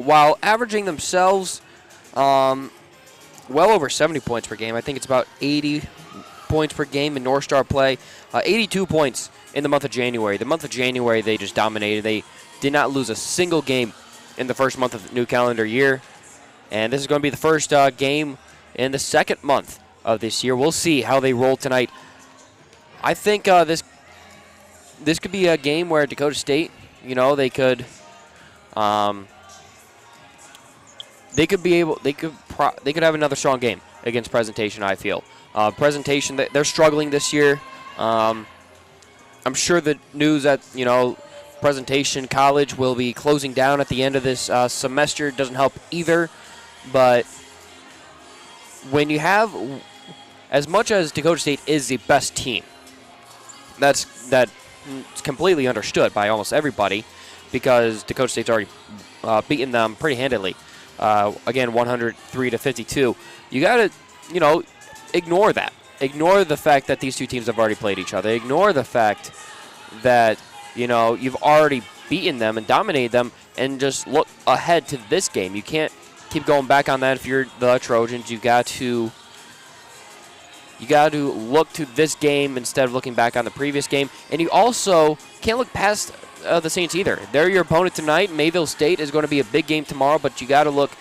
while averaging themselves well over 70 points per game. I think it's about 80 points per game in North Star play. 82 points in the month of January. The month of January, they just dominated. They did not lose a single game in the first month of the new calendar year. And this is going to be the first game in the second month of this year. We'll see how they roll tonight. I think this could be a game where Dakota State, they could have another strong game against Presentation. I feel Presentation, they're struggling this year. I'm sure the news that Presentation College will be closing down at the end of this semester doesn't help either. But when you have, as much as Dakota State is the best team, that's completely understood by almost everybody, because Dakota State's already beaten them pretty handily. Again, 103-52. You got to, ignore that. Ignore the fact that these two teams have already played each other. Ignore the fact that, you've already beaten them and dominated them, and just look ahead to this game. You can't keep going back on that if you're the Trojans. You got to look to this game instead of looking back on the previous game. And you also can't look past the Saints either. They're your opponent tonight. Mayville State is going to be a big game tomorrow, but you got to look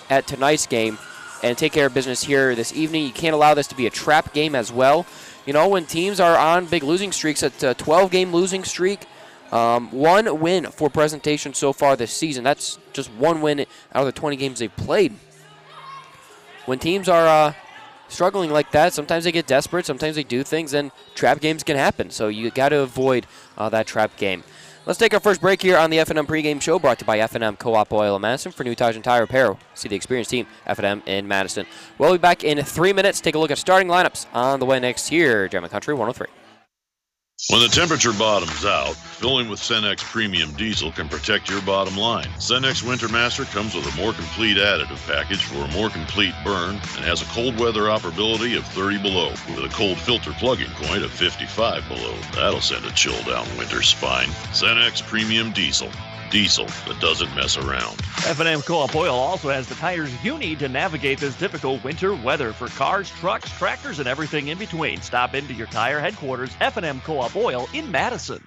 at tonight's game and take care of business here this evening. You can't allow this to be a trap game as well. When teams are on big losing streaks, at a 12-game losing streak, one win for Presentation so far this season. That's just one win out of the 20 games they've played. When teams are struggling like that, sometimes they get desperate, sometimes they do things, and trap games can happen. So you got to avoid that trap game. Let's take our first break here on the F&M pregame show, brought to you by F&M Co-op Oil in Madison. For new tires and tire repair, see the experienced team, F&M in Madison. We'll be back in 3 minutes. Take a look at starting lineups on the way next here. German Country 103. When the temperature bottoms out, filling with Cenex Premium Diesel can protect your bottom line. Cenex Winter Master comes with a more complete additive package for a more complete burn and has a cold weather operability of 30 below with a cold filter plugging point of 55 below. That'll send a chill down winter's spine. Cenex Premium Diesel. Diesel that doesn't mess around. F&M Co-op Oil also has the tires you need to navigate this difficult winter weather for cars, trucks, tractors, and everything in between. Stop into your tire headquarters, F&M Co-op Oil in Madison.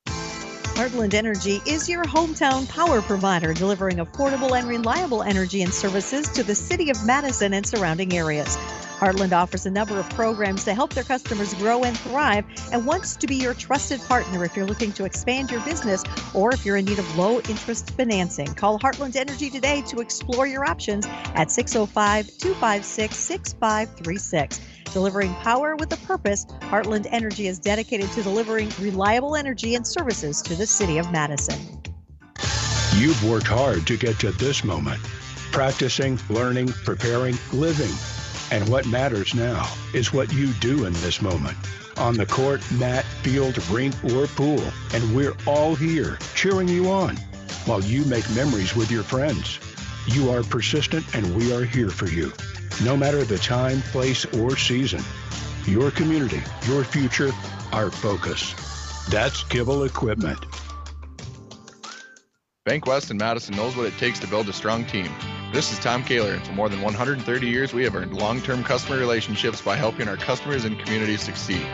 Heartland Energy is your hometown power provider, delivering affordable and reliable energy and services to the city of Madison and surrounding areas. Heartland offers a number of programs to help their customers grow and thrive, and wants to be your trusted partner if you're looking to expand your business or if you're in need of low-interest financing. Call Heartland Energy today to explore your options at 605-256-6536. Delivering power with a purpose, Heartland Energy is dedicated to delivering reliable energy and services to the city of Madison. You've worked hard to get to this moment. Practicing, learning, preparing, living. And what matters now is what you do in this moment. On the court, mat, field, rink, or pool. And we're all here cheering you on while you make memories with your friends. You are persistent and we are here for you. No matter the time, place, or season. Your community, your future, our focus. That's Kibble Equipment. Bank West in Madison knows what it takes to build a strong team. This is Tom Kaler, and for more than 130 years, we have earned long-term customer relationships by helping our customers and communities succeed.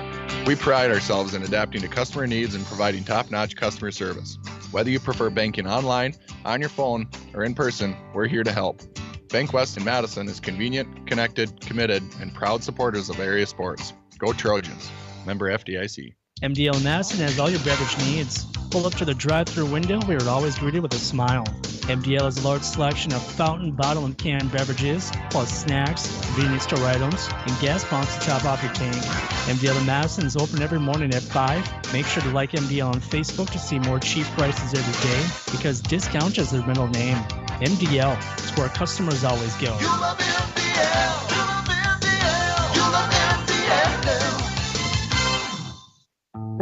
We pride ourselves in adapting to customer needs and providing top-notch customer service. Whether you prefer banking online, on your phone, or in person, we're here to help. Bank West in Madison is convenient, connected, committed, and proud supporters of area sports. Go Trojans. Member FDIC. MDL Madison has all your beverage needs. Pull up to the drive-thru window. We are always greeted with a smile. MDL has a large selection of fountain, bottle, and canned beverages, plus snacks, convenience store items, and gas pumps to top off your tank. MDL in Madison is open every morning at 5. Make sure to like MDL on Facebook to see more cheap prices every day, because discount is their middle name. MDL is where customers always go. You love MDL. You love MDL. You love MDL.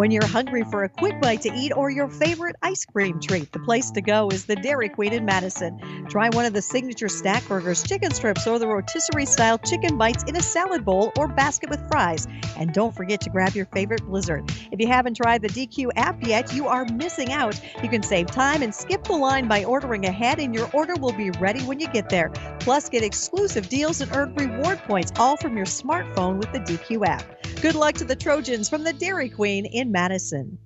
When you're hungry for a quick bite to eat or your favorite ice cream treat, the place to go is the Dairy Queen in Madison. Try one of the signature snack burgers, chicken strips, or the rotisserie-style chicken bites in a salad bowl or basket with fries. And don't forget to grab your favorite Blizzard. If you haven't tried the DQ app yet, you are missing out. You can save time and skip the line by ordering ahead, and your order will be ready when you get there. Plus, get exclusive deals and earn reward points, all from your smartphone with the DQ app. Good luck to the Trojans from the Dairy Queen in Madison.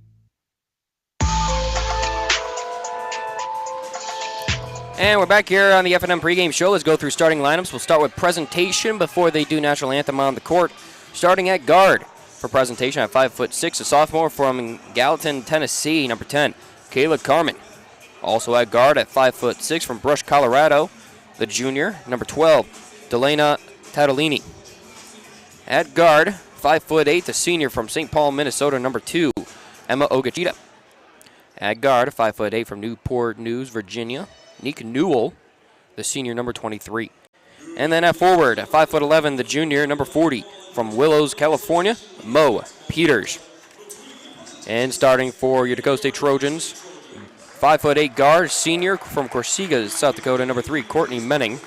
And we're back here on the F&M pregame show. Let's go through starting lineups. We'll start with presentation before they do national anthem on the court. Starting at guard for presentation at 5'6", a sophomore from Gallatin, Tennessee, number 10, Kayla Carmen. Also at guard at 5'6" from Brush, Colorado, the junior, number 12, Delana Tadolini. At guard, 5'8", the senior from St. Paul, Minnesota, number 2, Emma Ogachita. At guard, 5'8" from Newport News, Virginia, Nick Newell, the senior, number 23. And then at forward, at 5'11", the junior, number 40, from Willows, California, Mo Peters. And starting for your Dakota State Trojans, 5'8" guard, senior from Corsica, South Dakota, number 3, Courtney Menning.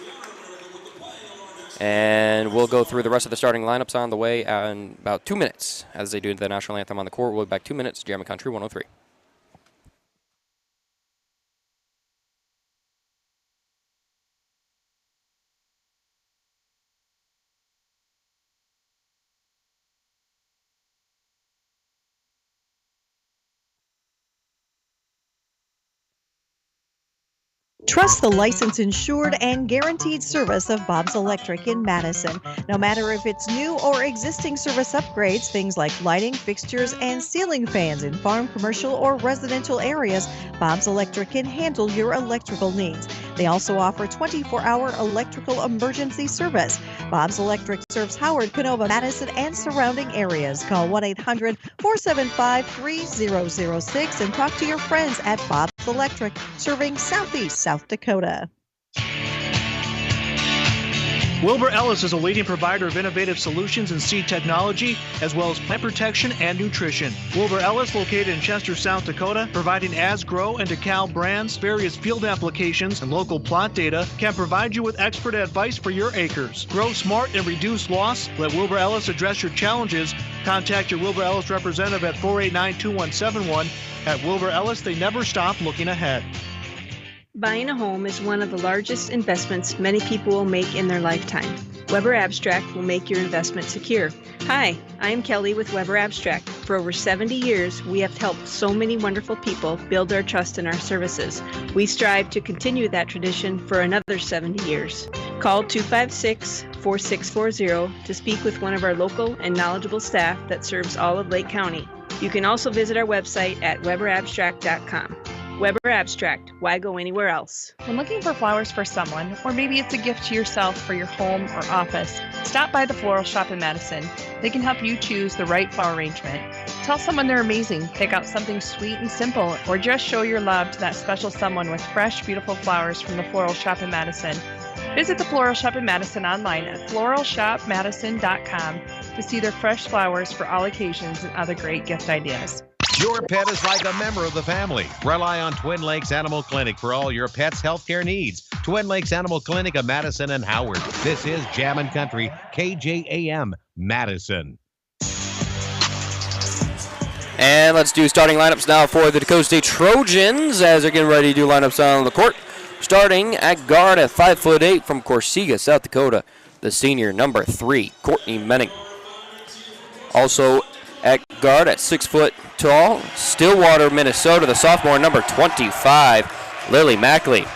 And we'll go through the rest of the starting lineups on the way in about 2 minutes as they do the national anthem on the court. We'll be back 2 minutes. German Country 103. Trust the licensed, insured, and guaranteed service of Bob's Electric in Madison. No matter if it's new or existing service upgrades, things like lighting, fixtures, and ceiling fans in farm, commercial, or residential areas, Bob's Electric can handle your electrical needs. They also offer 24-hour electrical emergency service. Bob's Electric serves Howard, Canova, Madison, and surrounding areas. Call 1-800-475-3006 and talk to your friends at Bob's Electric, serving Southeast South Dakota. Wilbur Ellis is a leading provider of innovative solutions in seed technology, as well as plant protection and nutrition. Wilbur Ellis, located in Chester, South Dakota, providing Asgrow and DeKalb brands, various field applications, and local plot data, can provide you with expert advice for your acres. Grow smart and reduce loss. Let Wilbur Ellis address your challenges. Contact your Wilbur Ellis representative at 489-2171. At Wilbur Ellis, they never stop looking ahead. Buying a home is one of the largest investments many people will make in their lifetime. Weber Abstract will make your investment secure. Hi, I am Kelly with Weber Abstract. For over 70 years, we have helped so many wonderful people build their trust in our services. We strive to continue that tradition for another 70 years. Call 256-4640 to speak with one of our local and knowledgeable staff that serves all of Lake County. You can also visit our website at weberabstract.com. Weber Abstract, why go anywhere else? When looking for flowers for someone, or maybe it's a gift to yourself for your home or office, stop by the Floral Shop in Madison. They can help you choose the right flower arrangement. Tell someone they're amazing, pick out something sweet and simple, or just show your love to that special someone with fresh, beautiful flowers from the Floral Shop in Madison. Visit the Floral Shop in Madison online at floralshopmadison.com to see their fresh flowers for all occasions and other great gift ideas. Your pet is like a member of the family. Rely on Twin Lakes Animal Clinic for all your pet's healthcare needs. Twin Lakes Animal Clinic of Madison and Howard. This is Jammin' Country, KJAM, Madison. And let's do starting lineups now for the Dakota State Trojans as they're getting ready to do lineups on the court. Starting at guard at 5'8" from Corsica, South Dakota, the senior, number 3, Courtney Menning. Also at guard at 6 foot tall, Stillwater, Minnesota, the sophomore, number 25, Lily Mackley.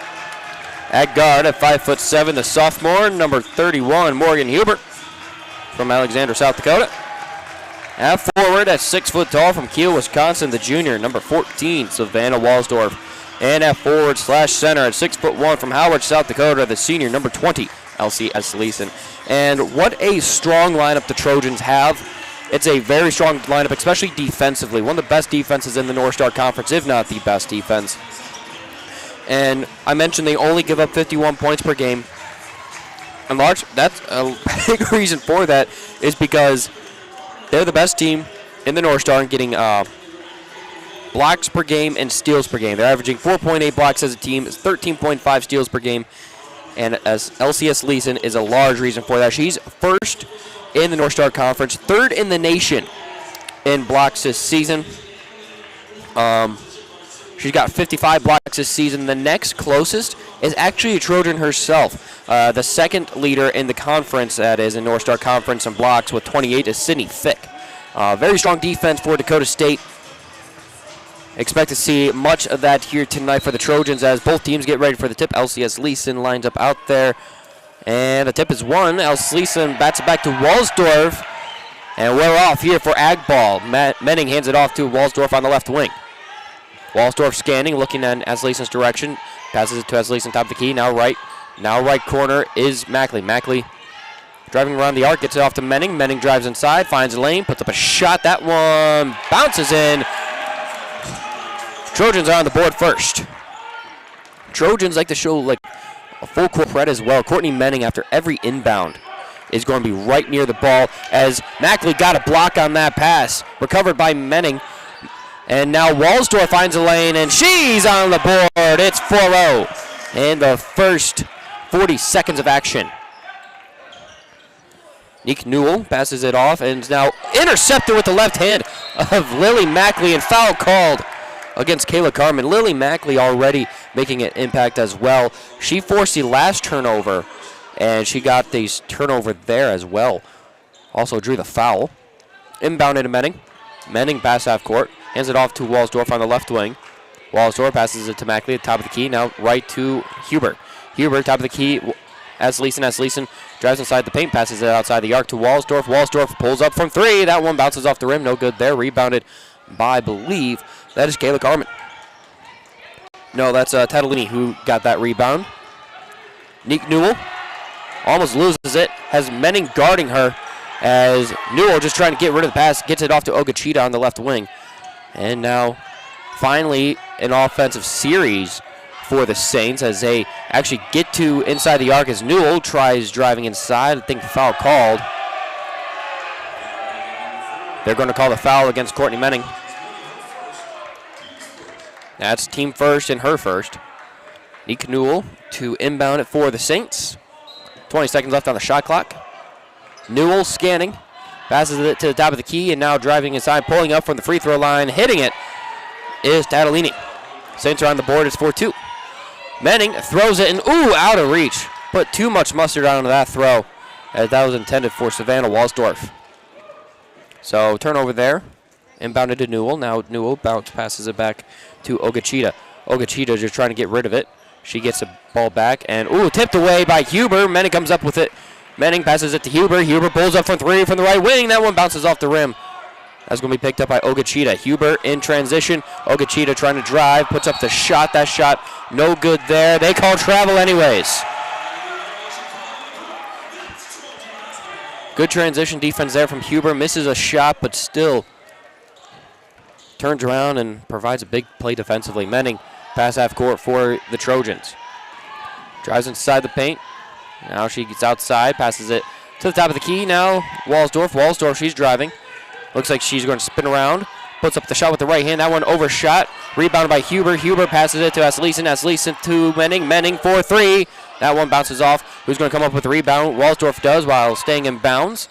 At guard at 5'7", the sophomore, number 31, Morgan Hubert from Alexander, South Dakota. At forward at 6 foot tall from Kiel, Wisconsin, the junior, number 14, Savannah Walsdorf. And at forward / center at 6'1" from Howard, South Dakota, the senior, number 20, LCS Leeson. And what a strong lineup the Trojans have. It's a very strong lineup, especially defensively. One of the best defenses in the North Star Conference, if not the best defense. And I mentioned they only give up 51 points per game. And that's a big reason for that is because they're the best team in the North Star and getting blocks per game and steals per game. They're averaging 4.8 blocks as a team, 13.5 steals per game, and as LCS Leeson is a large reason for that. She's first in the North Star Conference, third in the nation in blocks this season. She's got 55 blocks this season. The next closest is actually a Trojan herself. The second leader in the conference, that is, in North Star Conference in blocks with 28 is Sydney Fick. Very strong defense for Dakota State. Expect to see much of that here tonight for the Trojans as both teams get ready for the tip. LCS Leeson lines up out there. And the tip is won. LCS Leeson bats it back to Walsdorf. And we're off here for ag ball. Menning hands it off to Walsdorf on the left wing. Walsdorf scanning, looking in Asleason's direction. Passes it to Asleason, top of the key. Now right corner is Mackley. Mackley driving around the arc, gets it off to Menning. Menning drives inside, finds a lane, puts up a shot. That one bounces in. Trojans are on the board first. Trojans like to show like a full court spread as well. Courtney Menning, after every inbound, is going to be right near the ball as Mackley got a block on that pass. Recovered by Menning. And now Walsdorf finds a lane, and she's on the board. It's 4-0 in the first 40 seconds of action. Nick Newell passes it off and is now intercepted with the left hand of Lily Mackley, and foul called against Kayla Carmen. Lily Mackley already making an impact as well. She forced the last turnover, and she got the turnover there as well. Also drew the foul. Inbounded to Menning. Menning pass half court. Hands it off to Walsdorf on the left wing. Walsdorf passes it to Mackley at the top of the key. Now right to Huber. Huber, top of the key. Asleason drives inside the paint. Passes it outside the arc to Walsdorf. Walsdorf pulls up from three. That one bounces off the rim. No good there. Rebounded by, I believe, that is Kayla Carmen. No, that's Tadolini who got that rebound. Nick Newell almost loses it. Has Menning guarding her as Newell just trying to get rid of the pass. Gets it off to Ogachita on the left wing. And now, finally, an offensive series for the Saints as they actually get to inside the arc as Newell tries driving inside. I think the foul called. They're going to call the foul against Courtney Menning. That's team first and her first. Nick Newell to inbound it for the Saints. 20 seconds left on the shot clock. Newell scanning. Passes it to the top of the key and now driving inside, pulling up from the free throw line. Hitting it is Tadolini. Saints are on the board. It's 4-2. Menning throws it and, out of reach. Put too much mustard on that throw as that was intended for Savannah Walsdorf. So turnover there. Inbounded to Newell. Now Newell passes it back to Ogachita. Ogachita just trying to get rid of it. She gets the ball back and, tipped away by Huber. Menning comes up with it. Menning passes it to Huber. Huber pulls up from three from the right wing. That one bounces off the rim. That's going to be picked up by Ogachita. Huber in transition. Ogachita trying to drive. Puts up the shot. That shot no good there. They call travel anyways. Good transition defense there from Huber. Misses a shot, but still turns around and provides a big play defensively. Menning pass half court for the Trojans. Drives inside the paint. Now she gets outside, passes it to the top of the key. Now Walsdorf, she's driving. Looks like she's going to spin around. Puts up the shot with the right hand. That one overshot. Rebounded by Huber. Huber passes it to Asleason. Asleason to Menning. Menning for three. That one bounces off. Who's going to come up with the rebound? Walsdorf does while staying in bounds.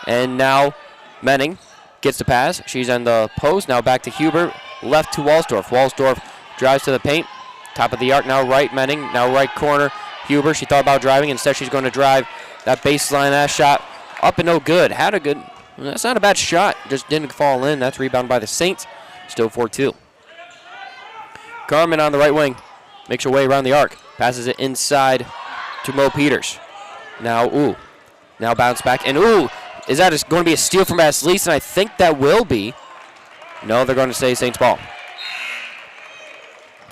And now Menning gets the pass. She's on the post. Now back to Huber. Left to Walsdorf. Walsdorf drives to the paint. Top of the arc now right. Menning. Now right corner. Huber, she thought about driving. Instead, she's going to drive that baseline. That shot up and no good. That's not a bad shot. Just didn't fall in. That's rebounded by the Saints. Still 4-2. Carmen on the right wing. Makes her way around the arc. Passes it inside to Mo Peters. Now bounce back. And is that going to be a steal from Asleason? I think that will be. No, they're going to say Saints ball.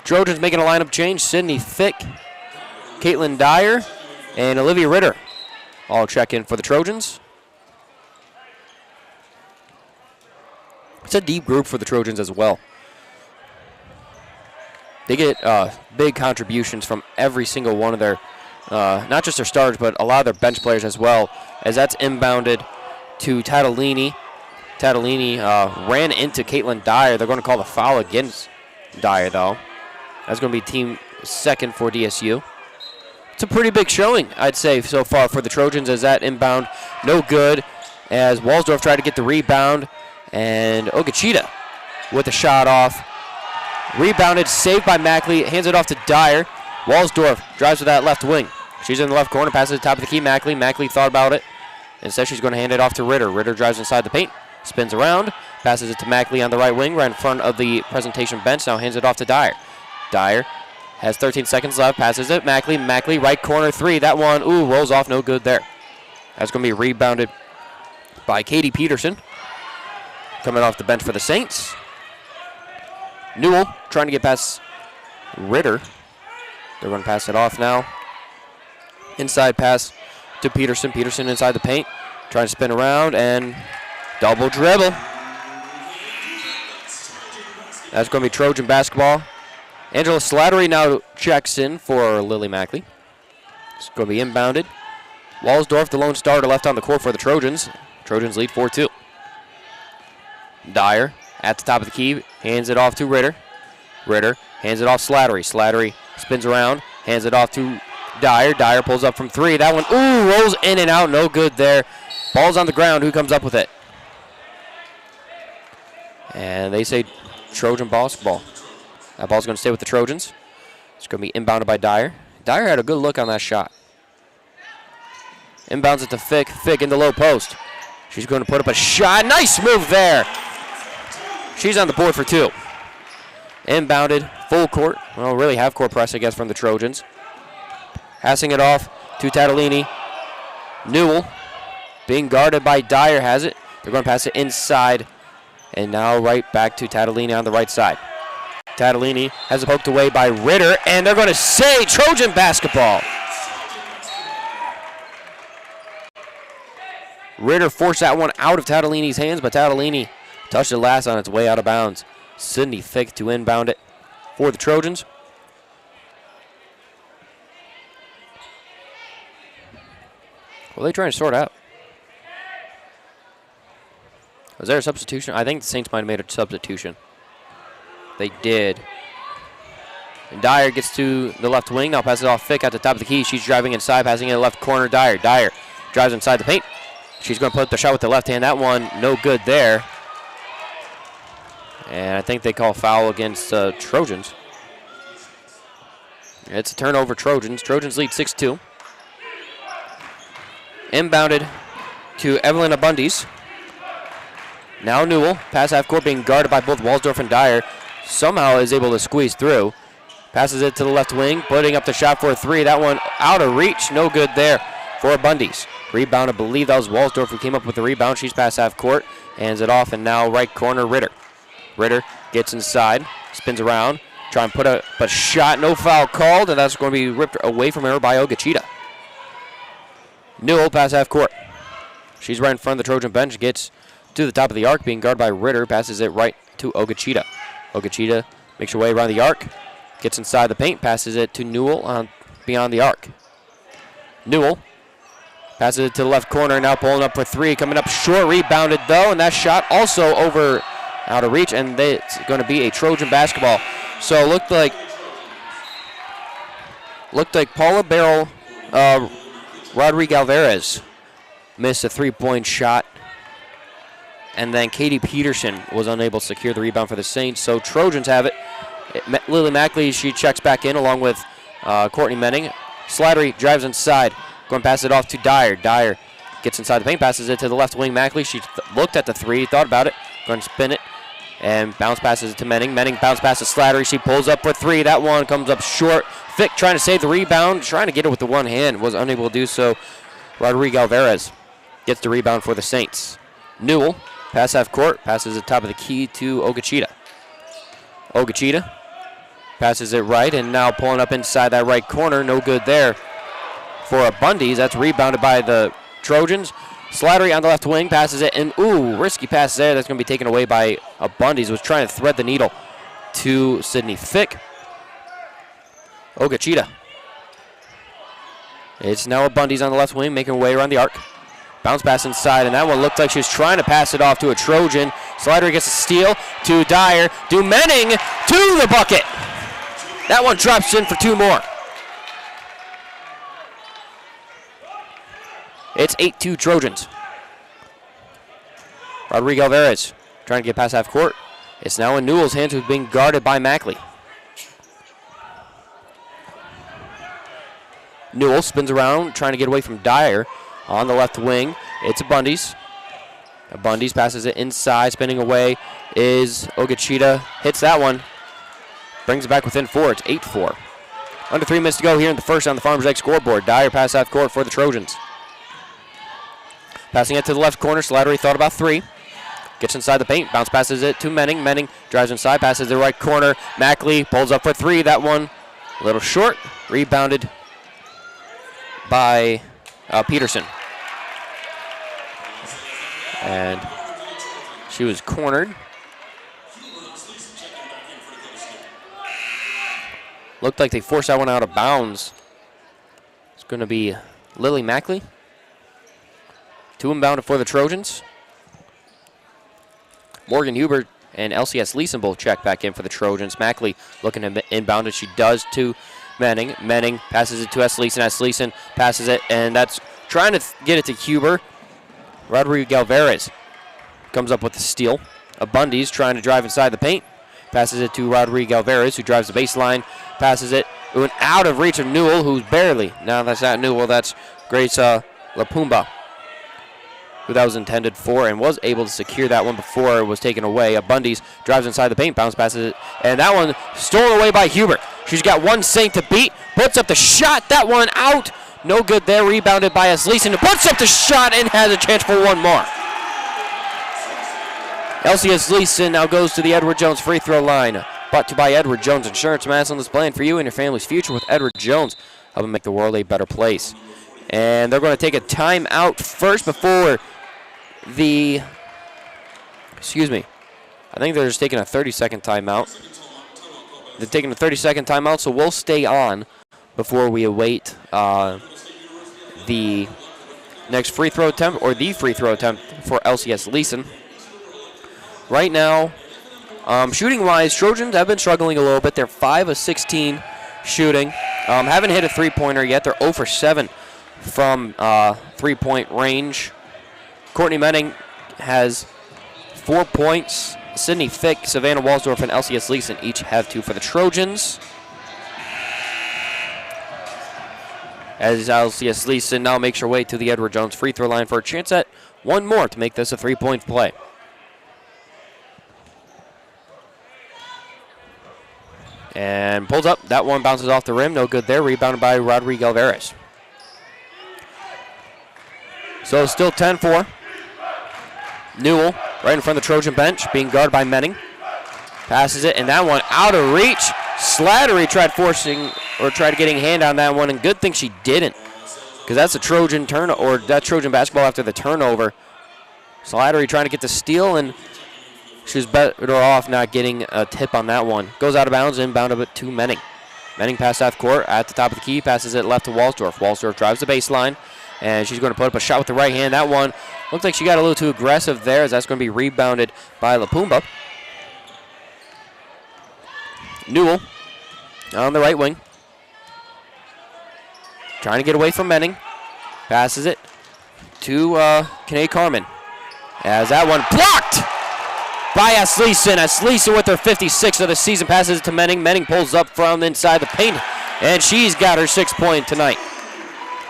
Trojans making a lineup change. Sydney Fick, Caitlin Dyer, and Olivia Ritter all check in for the Trojans. It's a deep group for the Trojans as well. They get big contributions from every single one of their, not just their stars, but a lot of their bench players as well, as that's inbounded to Tadolini. Tatalini ran into Caitlin Dyer. They're going to call the foul against Dyer, though. That's going to be team second for DSU. It's a pretty big showing, I'd say, so far for the Trojans, as that inbound no good, as Walsdorf tried to get the rebound, and Ogachita with a shot off. Rebounded, saved by Mackley, hands it off to Dyer. Walsdorf drives to that left wing. She's in the left corner, passes to the top of the key. Mackley thought about it. Instead, she's going to hand it off to Ritter. Ritter drives inside the paint, spins around, passes it to Mackley on the right wing, right in front of the presentation bench. Now hands it off to Dyer. Dyer has 13 seconds left, passes it. Mackley, right corner three. That one, rolls off, no good there. That's going to be rebounded by Katie Peterson, coming off the bench for the Saints. Newell trying to get past Ritter. They're going to pass it off now. Inside pass to Peterson. Peterson inside the paint. Trying to spin around and double dribble. That's going to be Trojan basketball. Angela Slattery now checks in for Lily Mackley. It's going to be inbounded. Walsdorf, the lone starter, left on the court for the Trojans. Trojans lead 4-2. Dyer at the top of the key, hands it off to Ritter. Ritter hands it off Slattery. Slattery spins around, hands it off to Dyer. Dyer pulls up from three. That one, rolls in and out. No good there. Ball's on the ground. Who comes up with it? And they say Trojan basketball. That ball's going to stay with the Trojans. It's going to be inbounded by Dyer. Dyer had a good look on that shot. Inbounds it to Fick. Fick in the low post. She's going to put up a shot. Nice move there. She's on the board for two. Inbounded, full court. Well, really half court press, I guess, from the Trojans. Passing it off to Tatalini. Newell, being guarded by Dyer, has it. They're going to pass it inside. And now right back to Tatalini on the right side. Tatalini has it poked away by Ritter, and they're going to say Trojan basketball. Ritter forced that one out of Tatalini's hands, but Tatalini touched it last on its way out of bounds. Sydney Fick to inbound it for the Trojans. What are they trying to sort out? Was there a substitution? I think the Saints might have made a substitution. They did. And Dyer gets to the left wing. Now passes it off Fick at the top of the key. She's driving inside, passing in the left corner. Dyer drives inside the paint. She's going to put up the shot with the left hand. That one, no good there. And I think they call foul against Trojans. It's a turnover, Trojans. Trojans lead 6-2. Inbounded to Evelyn Abundis. Now Newell, pass half court, being guarded by both Walsdorf and Dyer. Somehow is able to squeeze through. Passes it to the left wing, putting up the shot for a three. That one out of reach, no good there for Abundis. Rebound, I believe that was Walsdorf who came up with the rebound. She's past half court, hands it off, and now right corner, Ritter. Ritter gets inside, spins around, try and put up a shot, no foul called, and that's going to be ripped away from her by Ogachita. Newell past half court. She's right in front of the Trojan bench, gets to the top of the arc, being guarded by Ritter, passes it right to Ogachita. Ogachita makes her way around the arc, gets inside the paint, passes it to Newell beyond the arc. Newell passes it to the left corner, now pulling up for three, coming up short, rebounded though, and that shot also out of reach, and it's going to be a Trojan basketball. So it looked like Paula Barrel, Rodrigo Alvarez missed a three-point shot, and then Katie Peterson was unable to secure the rebound for the Saints. So Trojans have it. Lily Mackley, she checks back in along with Courtney Menning. Slattery drives inside, going to pass it off to Dyer. Dyer gets inside the paint, passes it to the left wing. Mackley, she looked at the three, thought about it, going to spin it, and bounce passes it to Menning. Menning bounce passes Slattery. She pulls up for three. That one comes up short. Fick trying to save the rebound, trying to get it with the one hand, was unable to do so. Rodrigo Alvarez gets the rebound for the Saints. Newell, pass half court, passes the top of the key to Ogachita. Ogachita passes it right, and now pulling up inside that right corner, no good there for Abundis. That's rebounded by the Trojans. Slattery on the left wing, passes it, and risky pass there. That's going to be taken away by Abundis. Was trying to thread the needle to Sydney Fick. Ogachita. It's now Abundis on the left wing, making her way around the arc. Bounce pass inside, and that one looked like she was trying to pass it off to a Trojan. Slattery gets a steal to Dyer. Dumenning to the bucket. That one drops in for 2 more. It's 8-2 Trojans. Rodrigo Alvarez trying to get past half court. It's now in Newell's hands, who's being guarded by Mackley. Newell spins around, trying to get away from Dyer on the left wing. It's a Bundy's. Bundy's passes it inside, spinning away is Ogachita. Hits that one. Brings it back within 4. It's 8-4. Under 3 minutes to go here in the first on the Farmers Egg scoreboard. Dyer pass half court for the Trojans. Passing it to the left corner. Slattery thought about 3. Gets inside the paint. Bounce passes it to Menning. Menning drives inside. Passes the right corner. Mackley pulls up for 3. That one a little short. Rebounded by Peterson. And she was cornered. Looked like they forced that one out of bounds. It's going to be Lily Mackley. 2 inbounded for the Trojans. Morgan Hubert and LCS Leeson both check back in for the Trojans. Mackley looking to inbound it. She does to Menning. Menning passes it to S. Leeson. S. Leeson passes it, and that's trying to get it to Huber. Rodrigo Alvarez comes up with the steal. Bundy's trying to drive inside the paint. Passes it to Rodrigo Alvarez, who drives the baseline. Passes it out of reach of Newell, who's barely. No, that's not Newell. That's Grace Lapumba, who that was intended for, and was able to secure that one before it was taken away. Bundy's drives inside the paint, bounce passes it, and that one stolen away by Hubert. She's got one Saint to beat, puts up the shot, that one out. No good there, rebounded by S. Leeson, who puts up the shot and has a chance for one more. LCS Leeson now goes to the Edward Jones free throw line. Brought to you by Edward Jones Insurance. Madison is playing for you and your family's future with Edward Jones, helping make the world a better place. And they're going to take a timeout first before the, I think they're just taking a 30-second timeout. They're taking a 30-second timeout, so we'll stay on before we await the next free throw attempt, or the free throw attempt for LCS Leeson. Right now, shooting-wise, Trojans have been struggling a little bit. They're 5 of 16 shooting. Haven't hit a three-pointer yet. They're 0 for 7 from three-point range. Courtney Menning has 4 points. Sydney Fick, Savannah Walsdorf, and LCS Leeson each have 2 for the Trojans. As LCS Leeson now makes her way to the Edward Jones free throw line for a chance at one more to make this a 3-point play. And pulls up. That one bounces off the rim. No good there. Rebounded by Rodrigo Alvarez. So still 10-4. Newell right in front of the Trojan bench, being guarded by Menning. Passes it, and that one out of reach. Slattery tried getting a hand on that one, and good thing she didn't, because that's a Trojan that Trojan basketball after the turnover. Slattery trying to get the steal, and she was better off not getting a tip on that one. Goes out of bounds, inbounded to Menning. Menning pass half court at the top of the key, passes it left to Walsdorf. Walsdorf drives the baseline, and she's going to put up a shot with the right hand. That one looks like she got a little too aggressive there, as that's going to be rebounded by Lapumba. Newell on the right wing, trying to get away from Menning. Passes it to Kanae Carmen, as that one blocked by S. Leeson. S. Leeson with her 56th of the season passes it to Menning. Menning pulls up from inside the paint, and she's got her 6th point tonight.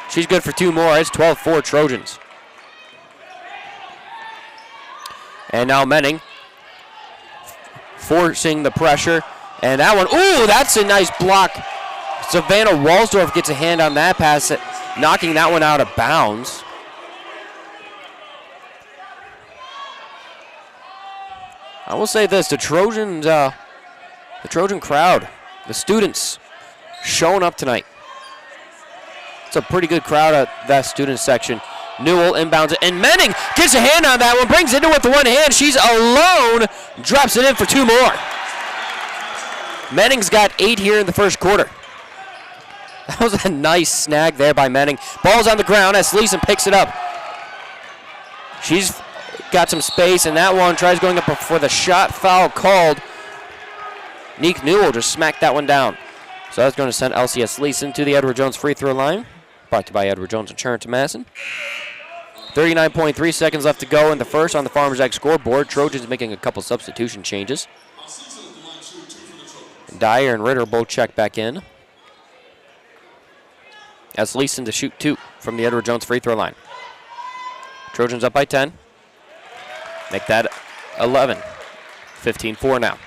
She's good for 2 more. It's 12-4 Trojans. And now Menning forcing the pressure, and that one, ooh, that's a nice block. Savannah Walsdorf gets a hand on that pass, knocking that one out of bounds. I will say this, the Trojan crowd, the students, showing up tonight. It's a pretty good crowd at that student section. Newell inbounds it, and Menning gets a hand on that one, brings it in with the one hand. She's alone, drops it in for 2 more. Menning's got 8 here in the first quarter. That was a nice snag there by Menning. Ball's on the ground as Leeson picks it up. She's got some space, and that one tries going up for the shot. Foul called. Neek Newell just smacked that one down. So that's going to send LCS Leeson to the Edward Jones free throw line. Brought to you by Edward Jones Insurance of Madison. 39.3 seconds left to go in the first on the Farmers Ag scoreboard. Trojans making a couple substitution changes. Dyer and Ritter both check back in. As Leeson to shoot 2 from the Edward Jones free throw line. Trojans up by 10. Make that 11. 15-4 now.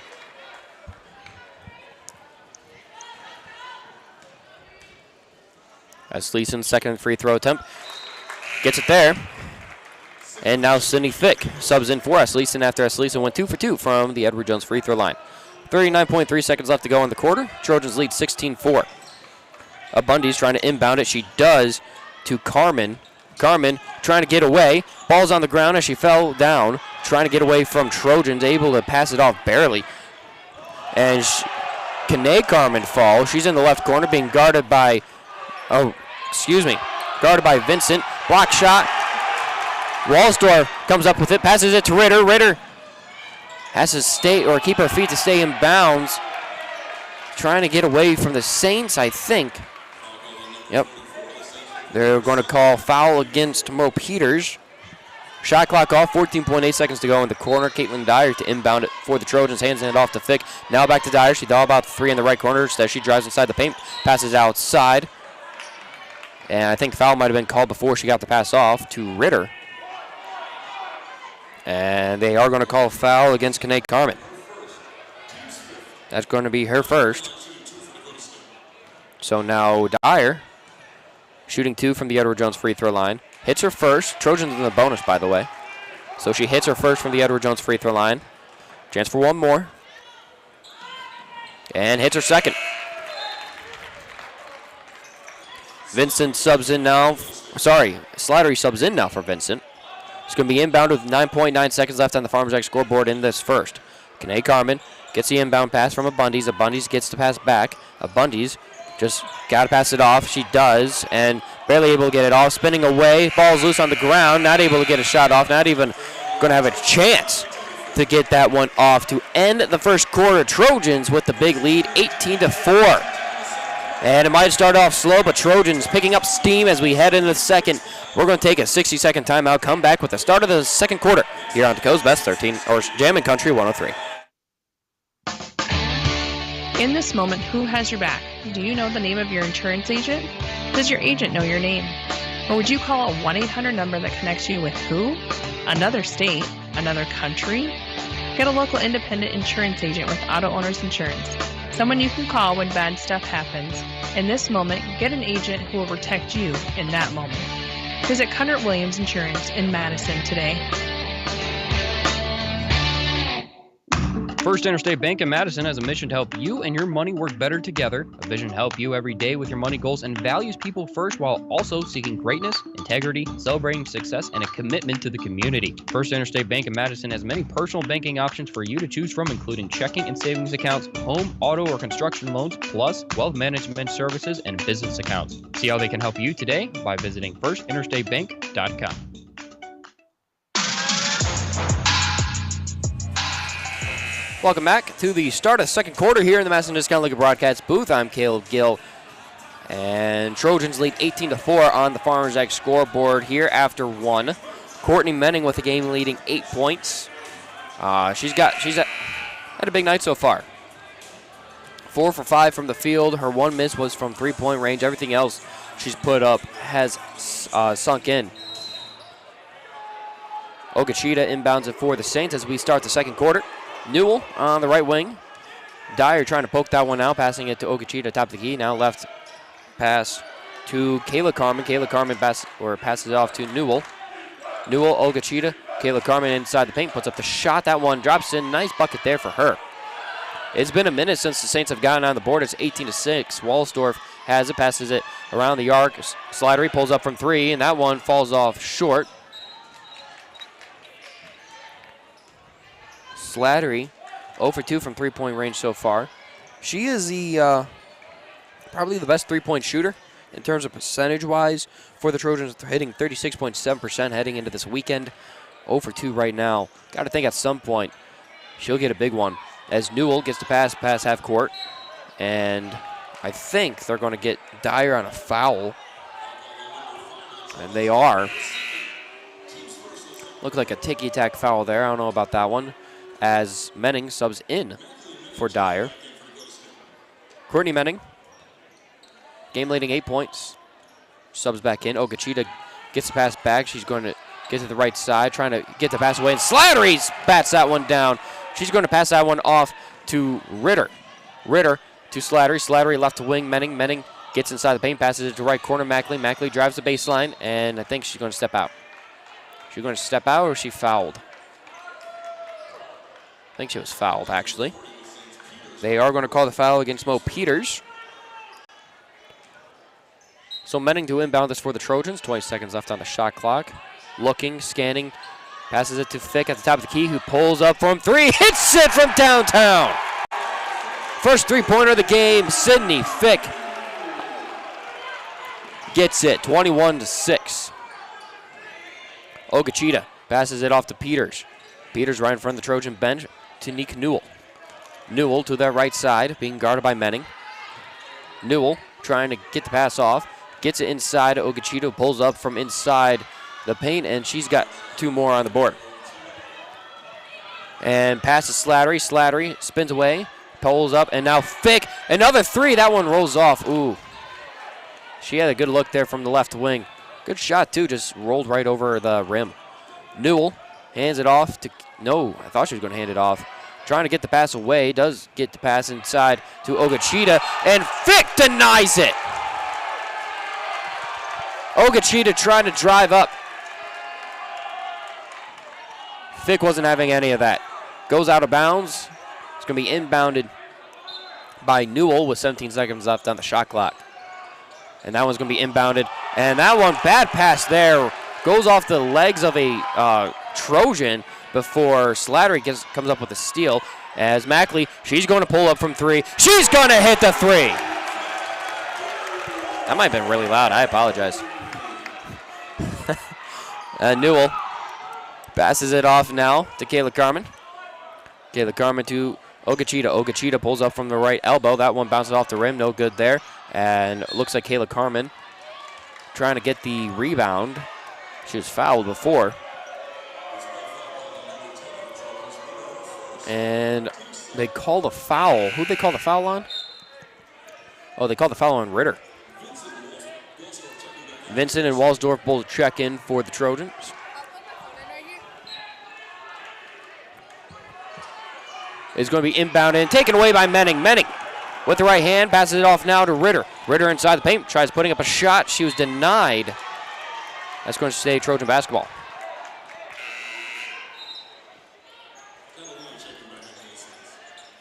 As Leeson's second free throw attempt. Gets it there. And now Sydney Fick subs in for S. Leeson after S. Leeson went 2 for 2 from the Edward Jones free throw line. 39.3 seconds left to go in the quarter. Trojans lead 16-4. Abundy's trying to inbound it. She does to Carmen. Carmen trying to get away. Ball's on the ground as she fell down. Trying to get away from Trojans. Able to pass it off barely. And Kanae Carmen falls. She's in the left corner being guarded by, guarded by Vincent. Block shot. Walsdorf comes up with it. Passes it to Ritter. Ritter has to stay or keep her feet to stay in bounds. Trying to get away from the Saints, I think. Yep. They're going to call foul against Mo Peters. Shot clock off, 14.8 seconds to go in the corner. Caitlin Dyer to inbound it for the Trojans, hands it off to Fick. Now back to Dyer. She thought about the 3 in the right corner. Instead, she drives inside the paint, passes outside. And I think foul might have been called before she got the pass off to Ritter. And they are going to call foul against Kanae Carmen. That's going to be her first. So now Dyer, shooting 2 from the Edward Jones free throw line. Hits her first. Trojans in the bonus, by the way. So she hits her first from the Edward Jones free throw line. Chance for one more. And hits her second. Vincent subs in now. Slattery subs in now for Vincent. It's going to be inbound with 9.9 seconds left on the Farmers Ag scoreboard in this first. Kanae Carmen gets the inbound pass from Abundy's. Abundy's gets the pass back. Abundy's just got to pass it off. She does, and barely able to get it off. Spinning away. Ball's loose on the ground. Not able to get a shot off. Not even going to have a chance to get that one off to end the first quarter. Trojans with the big lead, 18-4. And it might start off slow, but Trojans picking up steam as we head into the second. We're going to take a 60-second timeout, come back with the start of the second quarter here on Dakota's Best 13, or Jammin' Country 103. In this moment, who has your back? Do you know the name of your insurance agent? Does your agent know your name? Or would you call a 1-800 number that connects you with who? Another state? Another country? Get a local independent insurance agent with Auto Owners Insurance. Someone you can call when bad stuff happens. In this moment, get an agent who will protect you in that moment. Visit Cunard Williams Insurance in Madison today. First Interstate Bank in Madison has a mission to help you and your money work better together. A vision to help you every day with your money goals and values people first while also seeking greatness, integrity, celebrating success, and a commitment to the community. First Interstate Bank in Madison has many personal banking options for you to choose from, including checking and savings accounts, home, auto, or construction loans, plus wealth management services and business accounts. See how they can help you today by visiting firstinterstatebank.com. Welcome back to the start of the second quarter here in the Madison Discount League broadcast booth. I'm Caleb Gill, and Trojans lead 18-4 on the Farmers Ag scoreboard here after one. Courtney Menning with the game leading 8 points. She's had a big night so far. 4 for 5 from the field. Her one miss was from three-point range. Everything else she's put up has sunk in. Ogachita inbounds it for the Saints as we start the second quarter. Newell on the right wing. Dyer trying to poke that one out, passing it to Ogachita, top of the key. Now left pass to Kayla Carmen. Kayla Carmen passes it off to Newell. Newell, Ogachita, Kayla Carmen inside the paint, puts up the shot. That one drops in. Nice bucket there for her. It's been a minute since the Saints have gotten on the board. It's 18-6. Walsdorf has it, passes it around the arc. Slattery pulls up from 3, and that one falls off short. Slattery, 0 for 2 from three-point range so far. She is probably the best three-point shooter in terms of percentage-wise for the Trojans, hitting 36.7% heading into this weekend. 0 for 2 right now. Got to think at some point she'll get a big one. As Newell gets to pass half court. And I think they're going to get Dyer on a foul. And they are. Looked like a ticky-tack foul there. I don't know about that one. As Menning subs in for Dyer. Courtney Menning, game leading 8 points. Subs back in. Ogachita gets the pass back. She's going to get to the right side, trying to get the pass away. And Slattery bats that one down. She's going to pass that one off to Ritter. Ritter to Slattery. Slattery left to wing. Menning gets inside the paint, passes it to right corner. Mackley drives the baseline, and I think she's going to step out. She's going to step out, or is she fouled? I think she was fouled, actually. They are going to call the foul against Mo Peters. So Menning to inbound this for the Trojans. 20 seconds left on the shot clock. Looking, scanning, passes it to Fick at the top of the key, who pulls up from 3, hits it from downtown. First three-pointer of the game, Sydney Fick gets it, 21-6. Ogachita passes it off to Peters. Peters right in front of the Trojan bench to Nick Newell. Newell to their right side, being guarded by Menning. Newell trying to get the pass off, gets it inside. Ogachita pulls up from inside the paint, and she's got 2 more on the board. And passes Slattery. Slattery spins away, pulls up, and now Fick, another 3. That one rolls off. Ooh. She had a good look there from the left wing. Good shot, too, just rolled right over the rim. Newell hands it off to, no, I thought she was going to hand it off. Trying to get the pass away, does get the pass inside to Ogachita, and Fick denies it. Ogachita trying to drive up. Fick wasn't having any of that. Goes out of bounds. It's going to be inbounded by Newell with 17 seconds left on the shot clock. And that one's going to be inbounded. And that one, bad pass there. Goes off the legs of a Trojan before Slattery comes up with a steal. As Mackley, she's going to pull up from 3. She's going to hit the 3. That might have been really loud. I apologize. Newell passes it off now to Kayla Carmen. Kayla Carmen to Ogachita. Ogachita pulls up from the right elbow. That one bounces off the rim. No good there. And looks like Kayla Carmen trying to get the rebound. She was fouled before. And they called a foul. Who'd they call the foul on? Oh, they called the foul on Ritter. Vincent and Walsdorf both check in for the Trojans. It's going to be inbounded and taken away by Menning. Menning with the right hand, passes it off now to Ritter. Ritter inside the paint, tries putting up a shot. She was denied. That's going to stay Trojan basketball.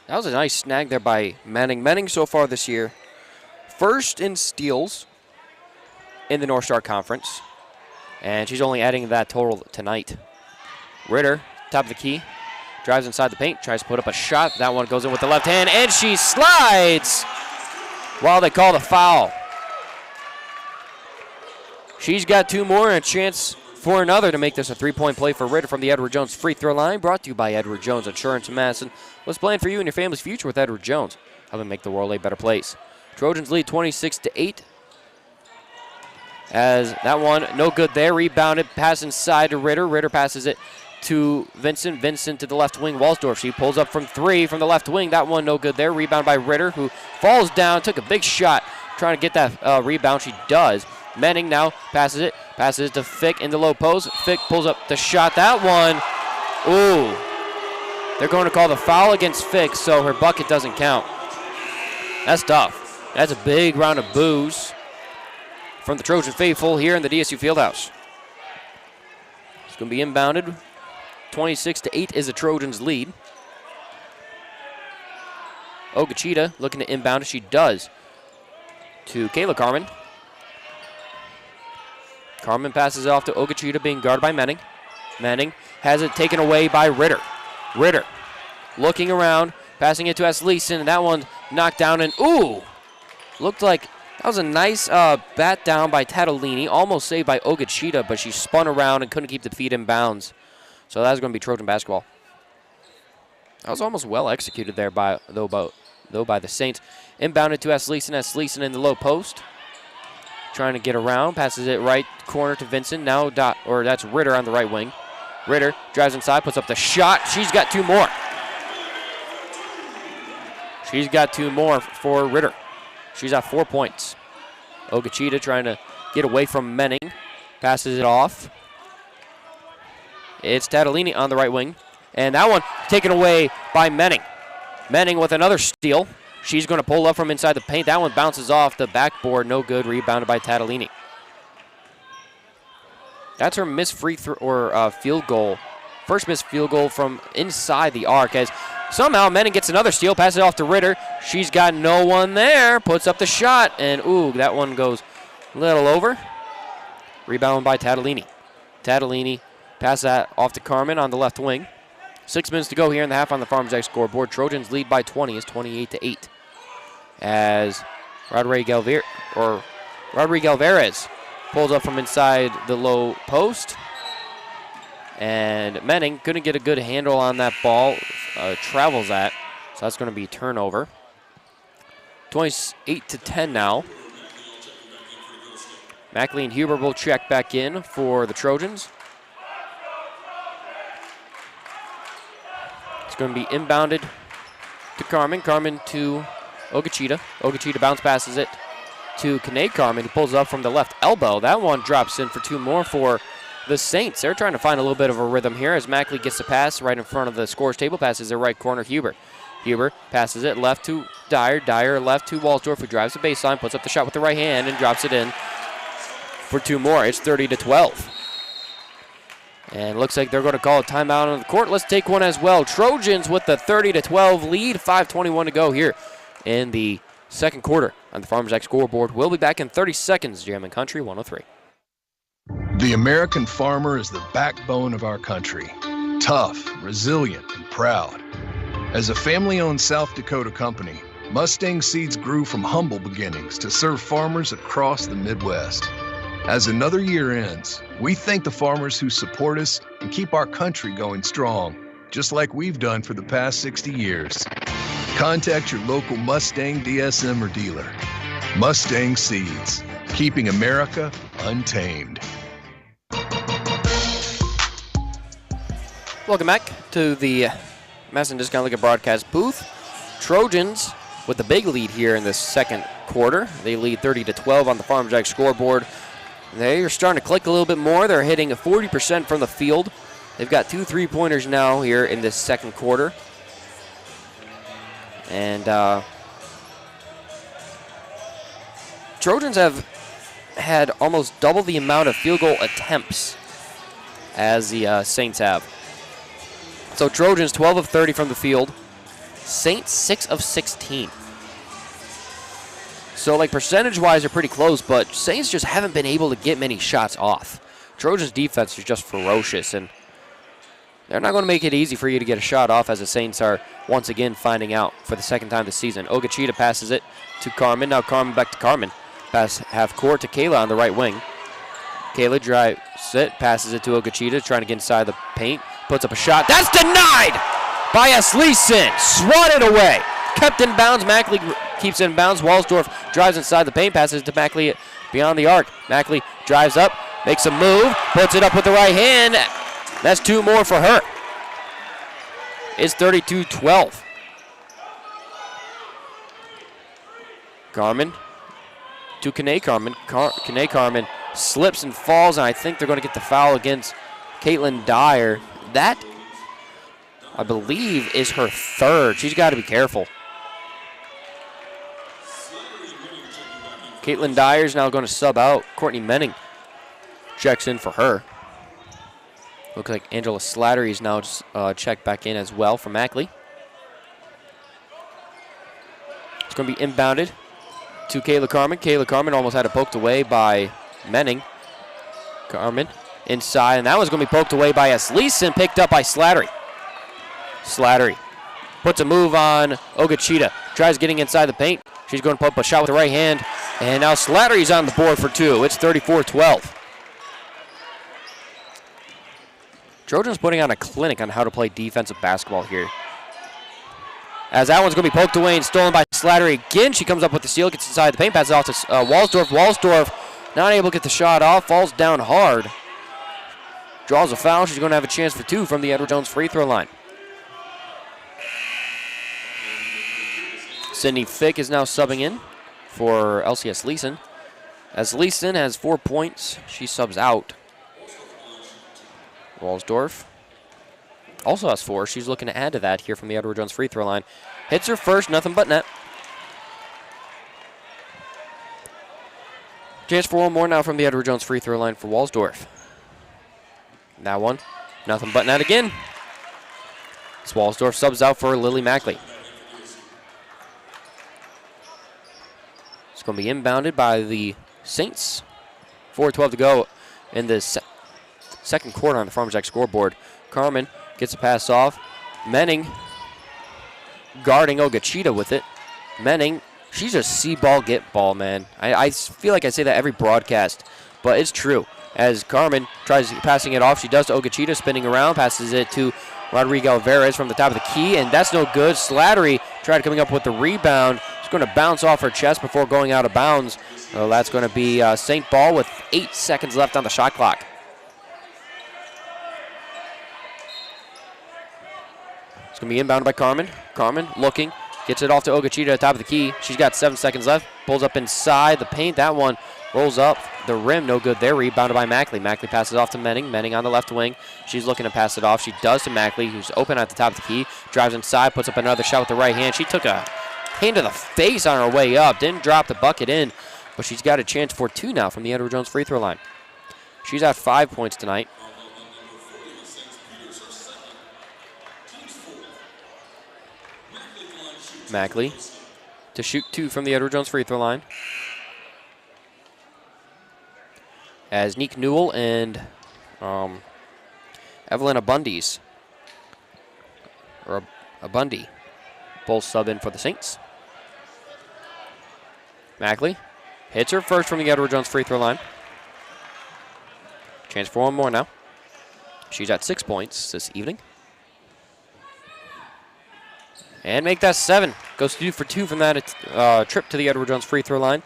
That was a nice snag there by Menning. Menning so far this year, first in steals in the North Star Conference. And she's only adding that total tonight. Ritter, top of the key, drives inside the paint, tries to put up a shot. That one goes in with the left hand, and she slides while they call the foul. She's got 2 more and a chance for another to make this a 3-point play for Ritter from the Edward Jones free throw line. Brought to you by Edward Jones Insurance in Madison. Let's plan for you and your family's future with Edward Jones. Helping make the world a better place. Trojans lead 26-8. As that one, no good there. Rebounded, pass inside to Ritter. Ritter passes it to Vincent. Vincent to the left wing. Walsdorf, she pulls up from 3 from the left wing. That one no good there. Rebound by Ritter, who falls down, took a big shot, trying to get that rebound. She does. Menning now passes it to Fick in the low post. Fick pulls up the shot. That one, ooh. They're going to call the foul against Fick, so her bucket doesn't count. That's tough. That's a big round of boos from the Trojan faithful here in the DSU Fieldhouse. It's going to be inbounded. 26-8 is the Trojans' lead. Ogachita looking to inbound it. She does to Kayla Carmen. Carmen passes it off to Ogachita, being guarded by Menning. Menning has it taken away by Ritter. Ritter looking around, passing it to Asleason, and that one knocked down, and ooh! Looked like that was a nice bat down by Tatalini, almost saved by Ogachita, but she spun around and couldn't keep the feet in bounds. So that's going to be Trojan basketball. That was almost well executed there by the Saints. Inbounded to Esleason. Esleason in the low post. Trying to get around. Passes it right corner to Vincent. Now that's Ritter on the right wing. Ritter drives inside, puts up the shot. She's got 2 more. She's got 2 more for Ritter. She's at 4 points. Ogachita trying to get away from Menning. Passes it off. It's Tadalini on the right wing. And that one taken away by Menning. Menning with another steal. She's going to pull up from inside the paint. That one bounces off the backboard. No good. Rebounded by Tadalini. That's her missed free throw or field goal. First missed field goal from inside the arc as somehow Menning gets another steal. Passes it off to Ritter. She's got no one there. Puts up the shot. And, ooh, that one goes a little over. Rebound by Tadalini. Tadalini passes that off to Carmen on the left wing. 6 minutes to go here in the half on the Farmers X scoreboard. Trojans lead by 20. It's 28-8. As Rodriguez Alvarez pulls up from inside the low post. And Menning couldn't get a good handle on that ball. Travels that. So that's going to be turnover. 28-10 now. Mackley and Huber will check back in for the Trojans. It's going to be inbounded to Carmen. Carmen to Ogachita. Ogachita bounce passes it to Kane Carmen, who pulls up from the left elbow. That one drops in for 2 more for the Saints. They're trying to find a little bit of a rhythm here as Mackley gets the pass right in front of the scores table. Passes it right corner, Huber. Huber passes it left to Dyer. Dyer left to Walsdorf, who drives the baseline, puts up the shot with the right hand, and drops it in for 2 more. It's 30-12. And looks like they're going to call a timeout on the court. Let's take one as well. Trojans with the 30-12 lead. 5:21 to go here in the second quarter on the Farmers X scoreboard. We'll be back in 30 seconds. Jammin' Country 103. The American farmer is the backbone of our country. Tough, resilient, and proud. As a family-owned South Dakota company, Mustang Seeds grew from humble beginnings to serve farmers across the Midwest. As another year ends, we thank the farmers who support us and keep our country going strong, just like we've done for the past 60 years. Contact your local Mustang DSM or dealer. Mustang Seeds, keeping America untamed. Welcome back to the Madison Discount Liquor broadcast booth. Trojans with the big lead here in the second quarter. They lead 30-12 on the Farmers X scoreboard. They are starting to click a little bit more. They're hitting 40% from the field. They've got 2 3-pointers now here in this second quarter. And Trojans have had almost double the amount of field goal attempts as the Saints have. So Trojans 12 of 30 from the field. Saints 6 of 16. So like percentage-wise they're pretty close, but Saints just haven't been able to get many shots off. Trojans defense is just ferocious, and they're not going to make it easy for you to get a shot off as the Saints are once again finding out for the second time this season. Ogachita passes it to Carmen. Now Carmen back to Carmen. Pass half court to Kayla on the right wing. Kayla drives it, passes it to Ogachita, trying to get inside the paint. Puts up a shot. That's denied by Esleason. Swatted away. Kept in bounds. Mackley keeps in bounds. Walsdorf drives inside the paint, passes to Mackley beyond the arc. Mackley drives up, makes a move, puts it up with the right hand. That's 2 more for her. It's 32-12. Carmen to Kane Carmen. Kane Carmen slips and falls, and I think they're going to get the foul against Caitlin Dyer. That, I believe, is her 3rd. She's got to be careful. Caitlin Dyer's now going to sub out. Courtney Menning checks in for her. Looks like Angela Slattery is now checked back in as well for Mackley. It's going to be inbounded to Kayla Carmen. Kayla Carmen almost had it poked away by Menning. Carmen inside, and that was going to be poked away by Esleason, picked up by Slattery. Slattery puts a move on Ogachita. Tries getting inside the paint. She's going to put up a shot with the right hand, and now Slattery's on the board for 2. It's 34-12. Trojans putting on a clinic on how to play defensive basketball here. As that one's going to be poked away and stolen by Slattery again. She comes up with the steal, gets inside the paint, passes off to Walsdorf. Walsdorf not able to get the shot off, falls down hard. Draws a foul. She's going to have a chance for 2 from the Edward Jones free throw line. Sydney Fick is now subbing in for LCS Leeson. As Leeson has 4 points, she subs out. Walsdorf also has 4. She's looking to add to that here from the Edward Jones free throw line. Hits her first, nothing but net. Chance for one more now from the Edward Jones free throw line for Walsdorf. That one, nothing but net again. As Walsdorf subs out for Lily Mackley. It's going to be inbounded by the Saints. 4:12 to go in the second quarter on the Farmers Jack scoreboard. Carmen gets a pass off. Menning guarding Ogachita with it. Menning, she's a see ball, get ball, man. I feel like I say that every broadcast, but it's true. As Carmen tries passing it off, she does to Ogachita, spinning around, passes it to Rodrigo Alvarez from the top of the key, and that's no good. Slattery tried coming up with the rebound. It's going to bounce off her chest before going out of bounds. So that's going to be St. Paul with 8 seconds left on the shot clock. It's going to be inbounded by Carmen. Carmen looking, gets it off to Ogachita at the top of the key. She's got 7 seconds left. Pulls up inside the paint. That one rolls up the rim. No good there. Rebounded by Mackley. Mackley passes off to Menning. Menning on the left wing. She's looking to pass it off. She does to Mackley, who's open at the top of the key. Drives inside, puts up another shot with the right hand. She took a hand to the face on her way up. Didn't drop the bucket in, but she's got a chance for 2 now from the Edward Jones free throw line. She's at 5 points tonight. Mackley to shoot 2 from the Edward Jones free throw line. As Neek Newell and Evelyn Abundy both sub in for the Saints. Mackley hits her first from the Edward Jones free throw line. Chance for one more now. She's at 6 points this evening. And make that 7. Goes 2 for 2 from that trip to the Edward Jones free throw line.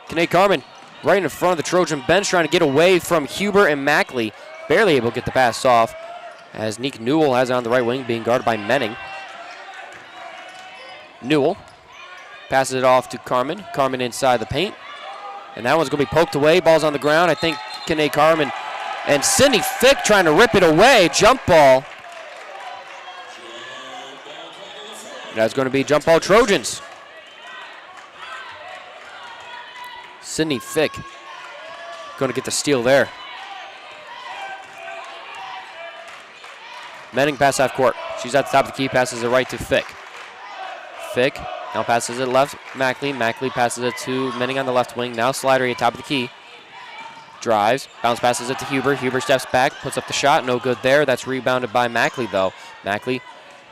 Kanae Carmen right in front of the Trojan bench trying to get away from Huber and Mackley. Barely able to get the pass off as Neek Newell has it on the right wing being guarded by Menning. Newell passes it off to Carmen. Carmen inside the paint. And that one's going to be poked away. Ball's on the ground. I think Kanae Carmen and Sydney Fick trying to rip it away. Jump ball. That's going to be jump ball Trojans. Sydney Fick going to get the steal there. Menning pass half court. She's at the top of the key, passes it right to Fick. Fick now passes it left. Mackley. Mackley passes it to Menning on the left wing. Now Slattery at top of the key. Drives. Bounce passes it to Huber. Huber steps back, puts up the shot. No good there. That's rebounded by Mackley, though. Mackley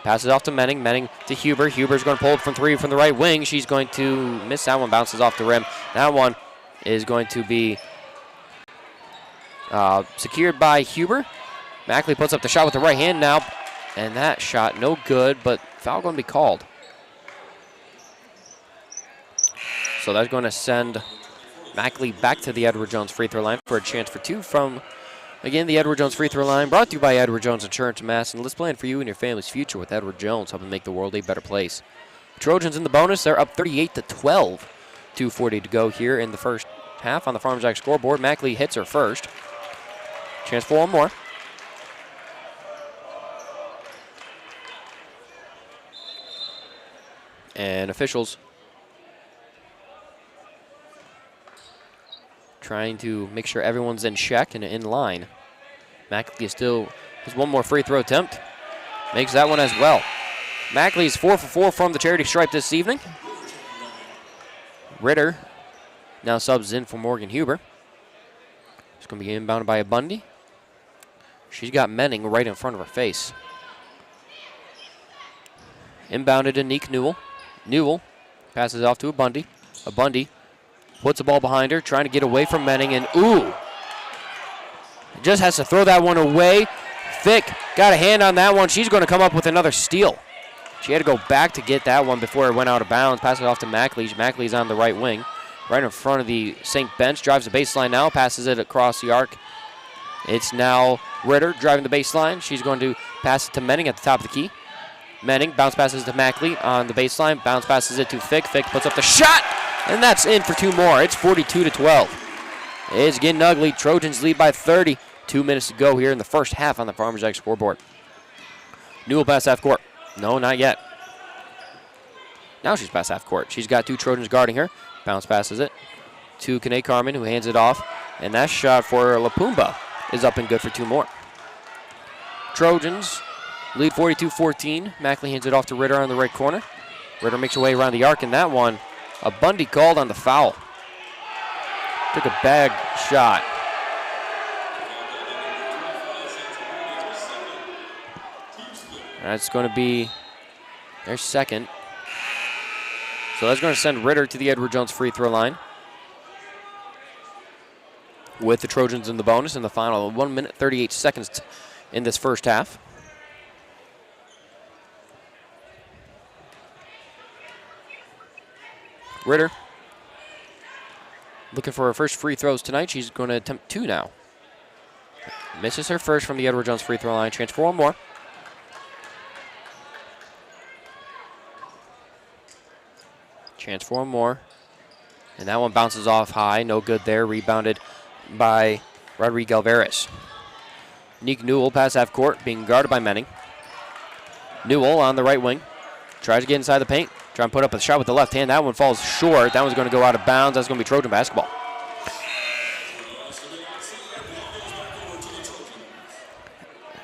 passes off to Menning. Menning to Huber. Huber's going to pull up from 3 from the right wing. She's going to miss that one. Bounces off the rim. That one is going to be secured by Huber. Mackley puts up the shot with the right hand now. And that shot no good, but foul going to be called. So that's going to send Mackley back to the Edward Jones free throw line for a chance for 2 from, again, the Edward Jones free throw line, brought to you by Edward Jones Insurance of Madison. Let's plan for you and your family's future with Edward Jones, helping make the world a better place. Trojans in the bonus, they're up 38-12. 2:40 to go here in the first half on the Farmers Jack scoreboard. Mackley hits her first. Chance for one more. And officials trying to make sure everyone's in check and in line. Mackley still has one more free throw attempt. Makes that one as well. Mackley is 4 for 4 from the charity stripe this evening. Ritter now subs in for Morgan Huber. It's going to be inbounded by Abundy. She's got Menning right in front of her face. Inbounded to Neek Newell. Newell passes off to Abundy. Abundy puts the ball behind her, trying to get away from Menning, and ooh! Just has to throw that one away. Fick got a hand on that one. She's going to come up with another steal. She had to go back to get that one before it went out of bounds. Pass it off to Mackley. Mackley's on the right wing, right in front of the St. bench. Drives the baseline now, passes it across the arc. It's now Ritter driving the baseline. She's going to pass it to Menning at the top of the key. Menning bounce passes to Mackley on the baseline. Bounce passes it to Fick. Fick puts up the shot, and that's in for 2 more. It's 42-12. It's getting ugly. Trojans lead by 30. 2 minutes to go here in the first half on the Farmers Ag scoreboard. Newell pass half court. No, not yet. Now she's past half court. She's got 2 Trojans guarding her. Bounce passes it to Kane Carmen, who hands it off. And that shot for LaPumba is up and good for 2 more. Trojans lead 42-14. Mackley hands it off to Ritter on the right corner. Ritter makes her way around the arc, and that one, a Bundy called on the foul. Took a bag shot. That's going to be their second. So that's going to send Ritter to the Edward Jones free throw line. With the Trojans in the bonus in the final 1 minute 38 seconds in this first half. Ritter looking for her first free throws tonight. She's going to attempt 2 now. Misses her first from the Edward Jones free throw line. Chance for 1 more. Chance for 1 more. And that one bounces off high. No good there. Rebounded by Rodriguez Alvarez. Nick Newell pass half court, being guarded by Menning. Newell on the right wing. Tries to get inside the paint. Trying to put up a shot with the left hand. That one falls short. That one's going to go out of bounds. That's going to be Trojan basketball.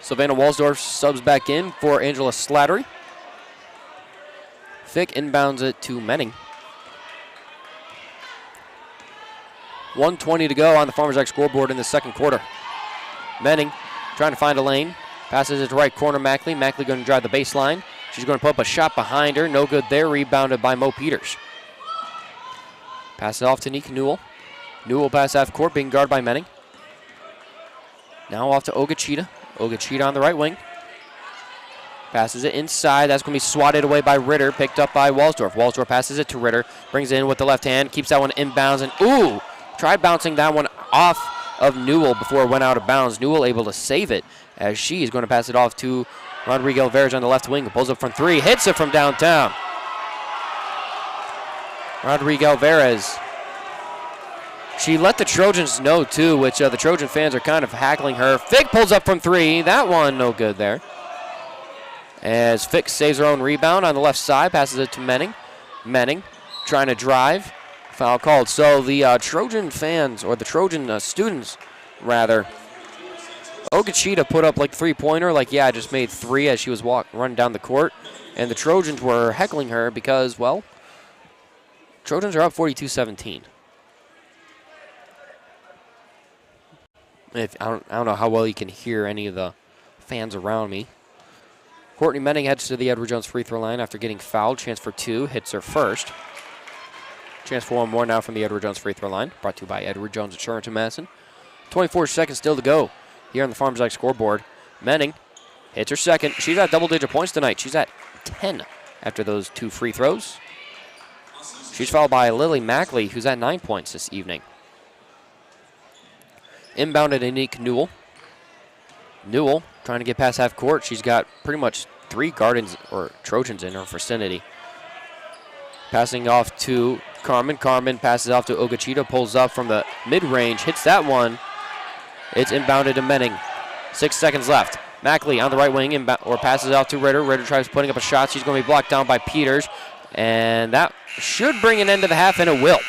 Savannah Walsdorf subs back in for Angela Slattery. Fick inbounds it to Menning. 1:20 to go on the Farmers Ag scoreboard in the second quarter. Menning trying to find a lane. Passes it to right corner Mackley. Mackley going to drive the baseline. She's going to put up a shot behind her. No good there. Rebounded by Mo Peters. Pass it off to Nick Newell. Newell pass half court, being guarded by Menning. Now off to Ogachita. Ogachita on the right wing. Passes it inside. That's going to be swatted away by Ritter. Picked up by Walsdorf. Walsdorf passes it to Ritter. Brings it in with the left hand. Keeps that one inbounds. And ooh! Tried bouncing that one off of Newell before it went out of bounds. Newell able to save it as she is going to pass it off to Rodriguez Alvarez on the left wing. Pulls up from 3. Hits it from downtown. Rodriguez Alvarez. She let the Trojans know, too, which the Trojan fans are kind of hackling her. Fick pulls up from 3. That one no good there. As Fick saves her own rebound on the left side. Passes it to Menning. Menning trying to drive. Foul called. So the Trojan fans, or the Trojan students, rather, Ogachita put up like 3-pointer, like, yeah, I just made 3 as she was running down the court. And the Trojans were heckling her because, well, Trojans are up 42-17. I don't know how well you can hear any of the fans around me. Courtney Menning heads to the Edward Jones free throw line after getting fouled. Chance for 2. Hits her first. Chance for 1 more now from the Edward Jones free throw line. Brought to you by Edward Jones Insurance in Madison. 24 seconds still to go here on the Farmers Ag scoreboard. Menning hits her second. She's at double-digit points tonight. She's at 10 after those 2 free throws. She's followed by Lily Mackley, who's at 9 points this evening. Inbounded Anique Newell. Newell trying to get past half court. She's got pretty much 3 Gardens or Trojans in her vicinity. Passing off to Carmen. Carmen passes off to Ogachita. Pulls up from the mid-range. Hits that one. It's inbounded to Menning. 6 seconds left. Mackley on the right wing or passes off to Ritter. Ritter tries putting up a shot. She's going to be blocked down by Peters. And that should bring an end to the half, and it will.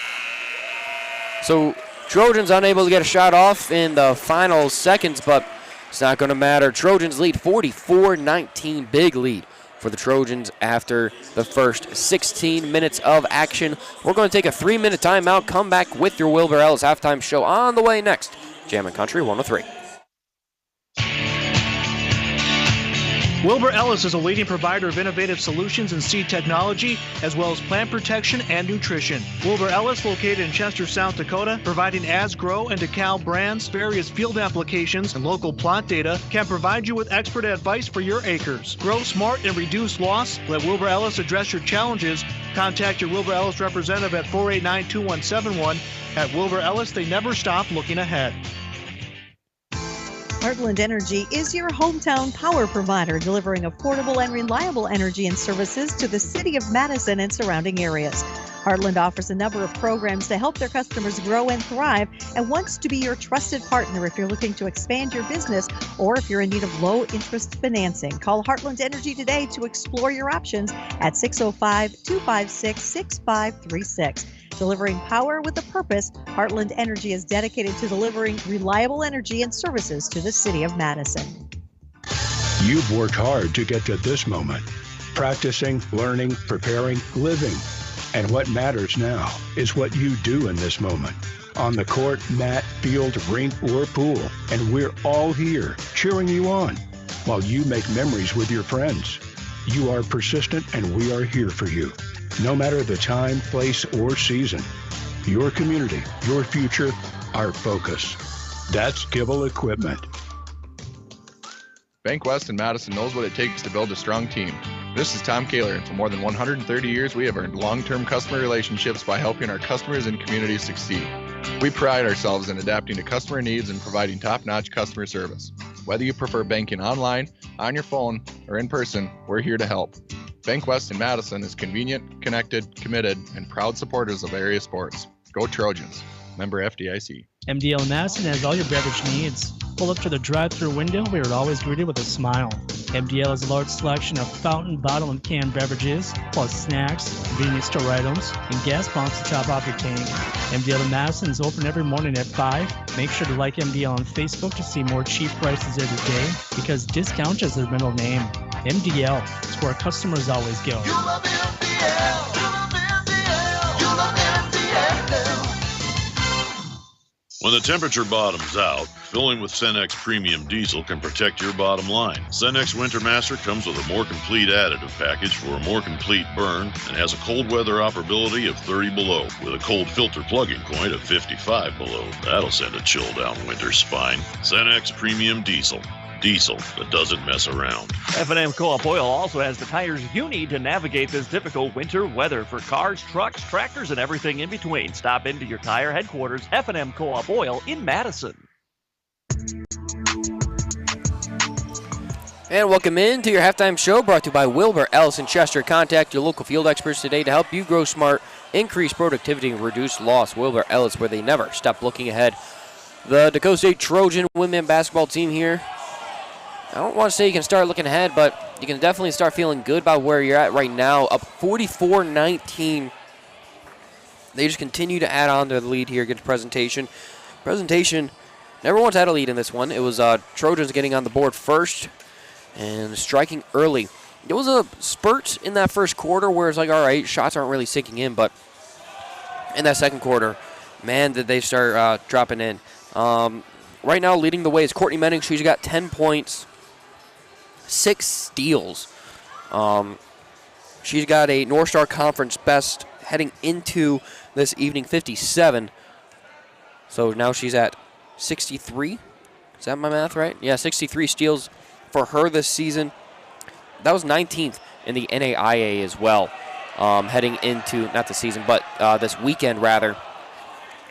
So Trojans unable to get a shot off in the final seconds, but it's not going to matter. Trojans lead 44-19. Big lead for the Trojans after the first 16 minutes of action. We're going to take a 3-minute timeout. Come back with your Wilbur Ellis halftime show on the way next. Jammin' Country 103. Wilbur Ellis is a leading provider of innovative solutions in seed technology, as well as plant protection and nutrition. Wilbur Ellis, located in Chester, South Dakota, providing Asgrow and DeKalb brands, various field applications, and local plot data, can provide you with expert advice for your acres. Grow smart and reduce loss. Let Wilbur Ellis address your challenges. Contact your Wilbur Ellis representative at 489-2171. At Wilbur Ellis, they never stop looking ahead. Heartland Energy is your hometown power provider, delivering affordable and reliable energy and services to the city of Madison and surrounding areas. Heartland offers a number of programs to help their customers grow and thrive and wants to be your trusted partner if you're looking to expand your business or if you're in need of low-interest financing. Call Heartland Energy today to explore your options at 605-256-6536. Delivering power with a purpose, Heartland Energy is dedicated to delivering reliable energy and services to the city of Madison. You've worked hard to get to this moment. Practicing, learning, preparing, living. And what matters now is what you do in this moment. On the court, mat, field, rink, or pool. And we're all here cheering you on while you make memories with your friends. You are persistent and we are here for you. No matter the time, place, or season. Your community, your future, our focus. That's Kibble Equipment. Bank West in Madison knows what it takes to build a strong team. This is Tom Kaler, and for more than 130 years, we have earned long-term customer relationships by helping our customers and communities succeed. We pride ourselves in adapting to customer needs and providing top-notch customer service. Whether you prefer banking online, on your phone, or in person, we're here to help. Bank West in Madison is convenient, connected, committed, and proud supporters of area sports. Go Trojans. Member FDIC. MDL in Madison has all your beverage needs. Pull up to the drive-thru window where you're always greeted with a smile. MDL has a large selection of fountain, bottle, and canned beverages, plus snacks, convenience store items, and gas pumps to top off your tank. MDL in Madison is open every morning at 5. Make sure to like MDL on Facebook to see more cheap prices every day, because discount is their middle name. MDL is where customers always go. You love MDL. You love MDL. You love MDL. When the temperature bottoms out, filling with Cenex Premium Diesel can protect your bottom line. Cenex Winter Master comes with a more complete additive package for a more complete burn and has a cold weather operability of 30 below with a cold filter plugging point of 55 below. That'll send a chill down winter's spine. Cenex Premium Diesel. Diesel that doesn't mess around. F&M Co-op Oil also has the tires you need to navigate this difficult winter weather for cars, trucks, tractors, and everything in between. Stop into your tire headquarters, F&M Co-op Oil in Madison. And welcome in to your halftime show, brought to you by Wilbur Ellis in Chester. Contact your local field experts today to help you grow smart, increase productivity, and reduce loss. Wilbur Ellis, where they never stop looking ahead. The Dakota State Trojan women basketball team here. I don't want to say you can start looking ahead, but you can definitely start feeling good about where you're at right now. Up 44-19. They just continue to add on to the lead here against Presentation. Presentation never once had a lead in this one. It was Trojans getting on the board first and striking early. There was a spurt in that first quarter where it's like, all right, shots aren't really sinking in, but in that second quarter, man, did they start dropping in. Right now, leading the way is Courtney Menning. She's got 10 points. 6 steals. She's got a North Star Conference best heading into this evening, 57. So now she's at 63. Is that my math right? Yeah, 63 steals for her this season. That was 19th in the NAIA as well, heading into, not the season, but this weekend rather.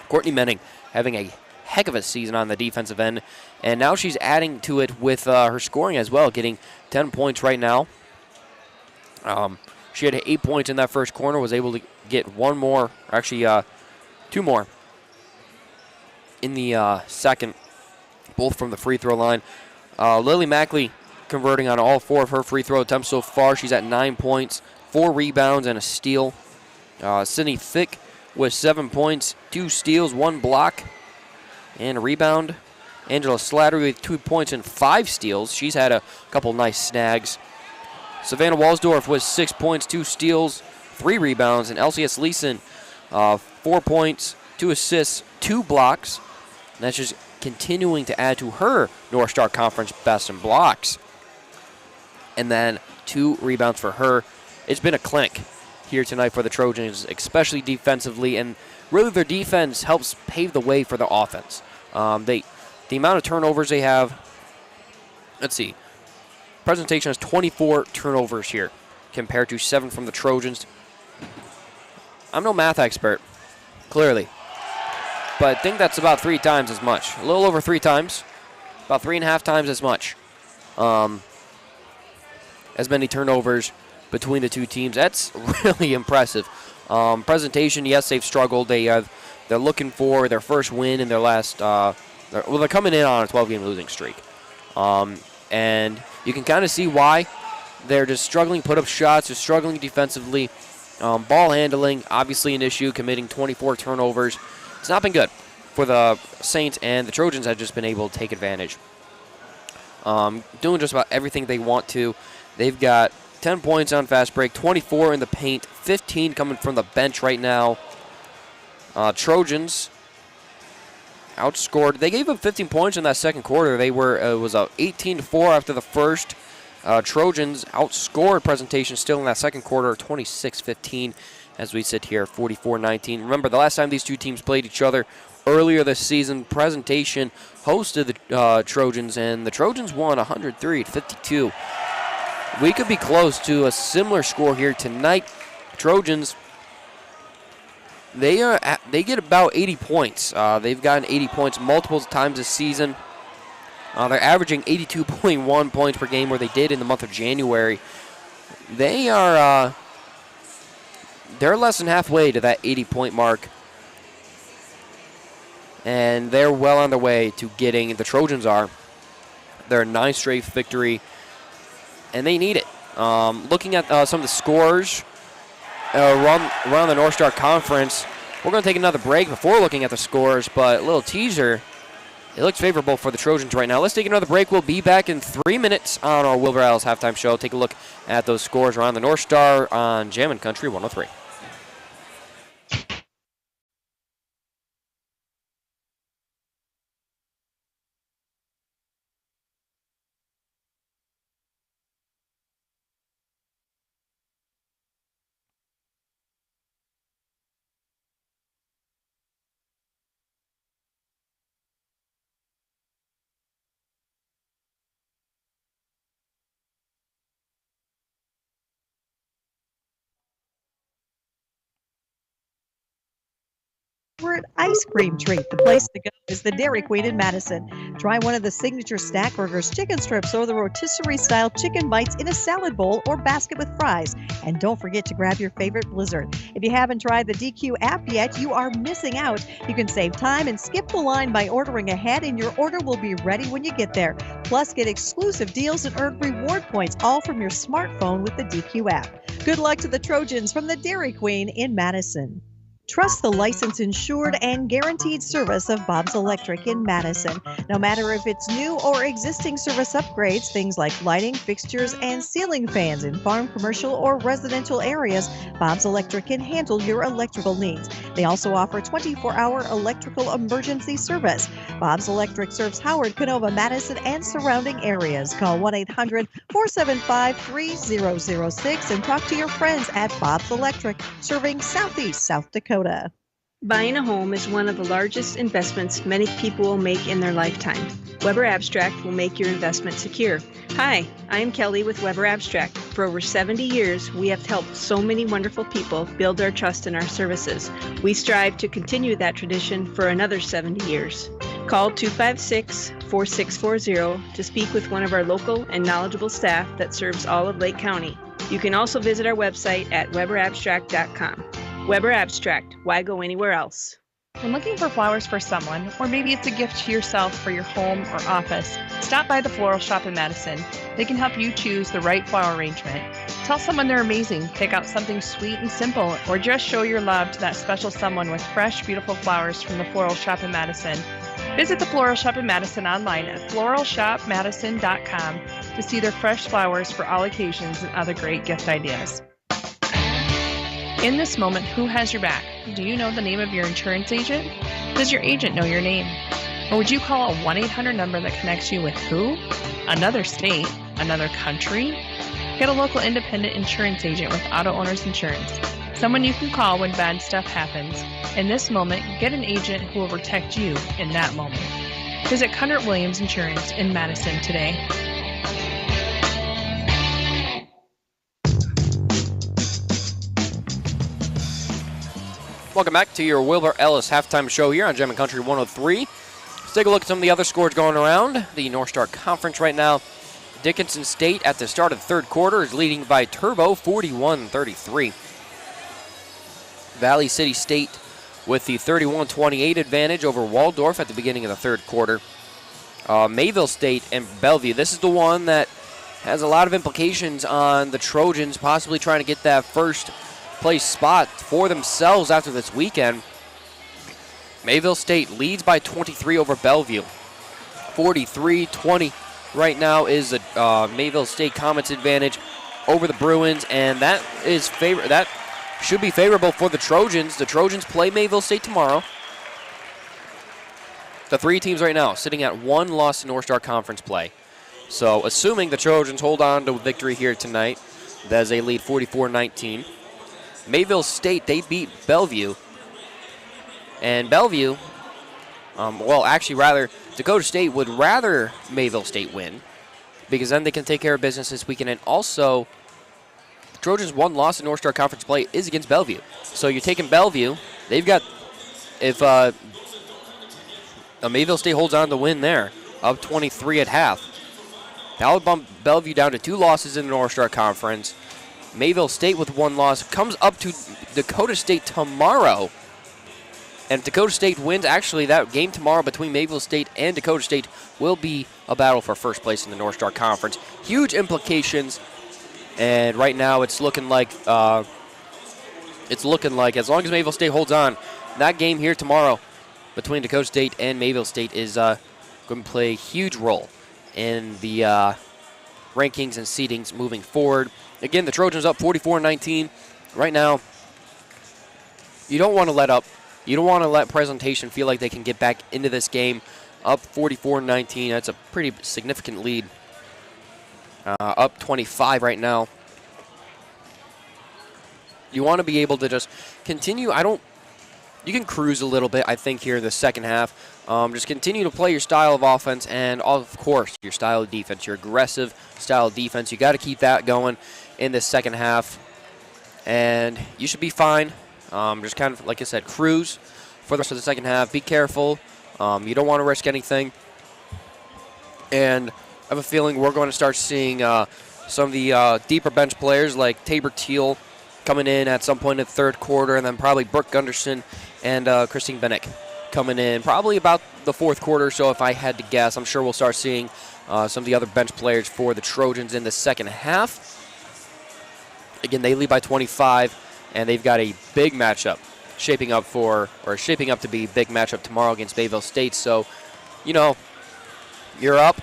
Courtney Menning having a heck of a season on the defensive end, and now she's adding to it with her scoring as well, getting 10 points right now. She had 8 points in that first quarter, was able to get one more, actually 2 more in the second, both from the free throw line. Lily Mackley converting on all 4 of her free throw attempts so far. She's at 9 points, 4 rebounds, and a steal. Sydney Thick with 7 points, 2 steals, 1 block, and a rebound. Angela Slattery with 2 points and 5 steals. She's had a couple nice snags. Savannah Walsdorf with 6 points, 2 steals, 3 rebounds. And LCS Leeson, 4 points, 2 assists, 2 blocks. And that's just continuing to add to her North Star Conference best in blocks. and then 2 rebounds for her. It's been a clinic here tonight for the Trojans, especially defensively, and really their defense helps pave the way for the offense. The amount of turnovers they have, let's see, presentation has 24 turnovers here compared to 7 from the Trojans. I'm no math expert, clearly, but I think that's about 3 times as much. A little over 3 times, about 3.5 times as much. As many turnovers between the two teams. That's really impressive. Presentation, yes, they've struggled. They're looking for their first win in their last. They're coming in on a 12-game losing streak, and you can kind of see why. They're just struggling, put up shots. They're struggling defensively. Ball handling, obviously an issue. Committing 24 turnovers. It's not been good for the Saints, and the Trojans have just been able to take advantage. Doing just about everything they want to. They've got 10 points on fast break, 24 in the paint, 15 coming from the bench right now. Trojans outscored. They gave up 15 points in that second quarter. It was 18-4 after the first. Trojans outscored presentation still in that second quarter, 26-15 as we sit here, 44-19. Remember, the last time these two teams played each other earlier this season, presentation hosted the Trojans, and the Trojans won 103-52. We could be close to a similar score here tonight. Trojans, they get about 80 points. They've gotten 80 points multiple times this season. They're averaging 82.1 points per game, where they did in the month of January. They're less than halfway to that 80-point mark, and they're well on their way to getting. The Trojans are their 9th straight victory, and they need it. Looking at some of the scores around the North Star Conference, we're going to take another break before looking at the scores, but a little teaser. It looks favorable for the Trojans right now. Let's take another break. We'll be back in 3 minutes on our Wilbur Allis halftime show. Take a look at those scores around the North Star on Jammin' Country 103. Favorite ice cream treat. The place to go is the Dairy Queen in Madison. Try one of the signature Snack Burgers, chicken strips, or the rotisserie-style chicken bites in a salad bowl or basket with fries. And don't forget to grab your favorite Blizzard. If you haven't tried the DQ app yet, you are missing out. You can save time and skip the line by ordering ahead, and your order will be ready when you get there. Plus, get exclusive deals and earn reward points, all from your smartphone with the DQ app. Good luck to the Trojans from the Dairy Queen in Madison. Trust the licensed, insured, and guaranteed service of Bob's Electric in Madison. No matter if it's new or existing service upgrades, things like lighting, fixtures, and ceiling fans in farm, commercial, or residential areas, Bob's Electric can handle your electrical needs. They also offer 24-hour electrical emergency service. Bob's Electric serves Howard, Canova, Madison, and surrounding areas. Call 1-800-475-3006 and talk to your friends at Bob's Electric, serving Southeast South Dakota. Buying a home is one of the largest investments many people will make in their lifetime. Weber Abstract will make your investment secure. Hi, I'm Kelly with Weber Abstract. For over 70 years, we have helped so many wonderful people build their trust in our services. We strive to continue that tradition for another 70 years. Call 256-4640 to speak with one of our local and knowledgeable staff that serves all of Lake County. You can also visit our website at weberabstract.com. Weber Abstract, why go anywhere else? When looking for flowers for someone, or maybe it's a gift to yourself for your home or office, stop by the Floral Shop in Madison. They can help you choose the right flower arrangement. Tell someone they're amazing, pick out something sweet and simple, or just show your love to that special someone with fresh, beautiful flowers from the Floral Shop in Madison. Visit the Floral Shop in Madison online at floralshopmadison.com to see their fresh flowers for all occasions and other great gift ideas. In this moment, who has your back? Do you know the name of your insurance agent? Does your agent know your name? Or would you call a 1-800 number that connects you with who? Another state. Another country? Get a local independent insurance agent with Auto Owners Insurance. Someone you can call when bad stuff happens. In this moment, get an agent who will protect you in that moment. Visit Cunard Williams Insurance in Madison today. Welcome back to your Wilbur Ellis halftime show here on Gem and Country 103. Let's take a look at some of the other scores going around the North Star Conference right now. Dickinson State at the start of the third quarter is leading by Turbo 41-33. Valley City State with the 31-28 advantage over Waldorf at the beginning of the third quarter. Mayville State and Bellevue. This is the one that has a lot of implications on the Trojans possibly trying to get that first place spot for themselves after this weekend. Mayville State leads by 23 over Bellevue. 43-20 right now is the Mayville State Comets advantage over the Bruins, and that should be favorable for the Trojans. The Trojans play Mayville State tomorrow. The three teams right now sitting at one loss in North Star Conference play. So assuming the Trojans hold on to victory here tonight, as they lead 44-19. Mayville State, they beat Bellevue. And Bellevue, Dakota State would rather Mayville State win because then they can take care of business this weekend. And also, the Trojans' one loss in North Star Conference play is against Bellevue. So you're taking Bellevue. They've got, if Mayville State holds on to win there, up 23 at half. That would bump Bellevue down to 2 losses in the North Star Conference. Mayville State with 1 loss comes up to Dakota State tomorrow. And if Dakota State wins, actually that game tomorrow between Mayville State and Dakota State will be a battle for first place in the North Star Conference. Huge implications, and right now it's looking like as long as Mayville State holds on, that game here tomorrow between Dakota State and Mayville State is going to play a huge role in the rankings and seedings moving forward. Again, the Trojans up 44-19. Right now, you don't want to let up. You don't want to let Presentation feel like they can get back into this game. Up 44-19. That's a pretty significant lead. Up 25 right now. You want to be able to just continue. You can cruise a little bit, I think, here in the second half. Just continue to play your style of offense and, of course, your style of defense, your aggressive style of defense. You got to keep that going in the second half, and you should be fine. Just kind of, like I said, cruise for the rest of the second half. Be careful. You don't want to risk anything. And I have a feeling we're going to start seeing some of the deeper bench players like Tabor Teal coming in at some point in the third quarter, and then probably Brooke Gunderson and Christine Bennick coming in probably about the fourth quarter. So if I had to guess, I'm sure we'll start seeing some of the other bench players for the Trojans in the second half. Again, they lead by 25. And they've got a big matchup shaping up to be a big matchup tomorrow against Mayville State. So, you're up.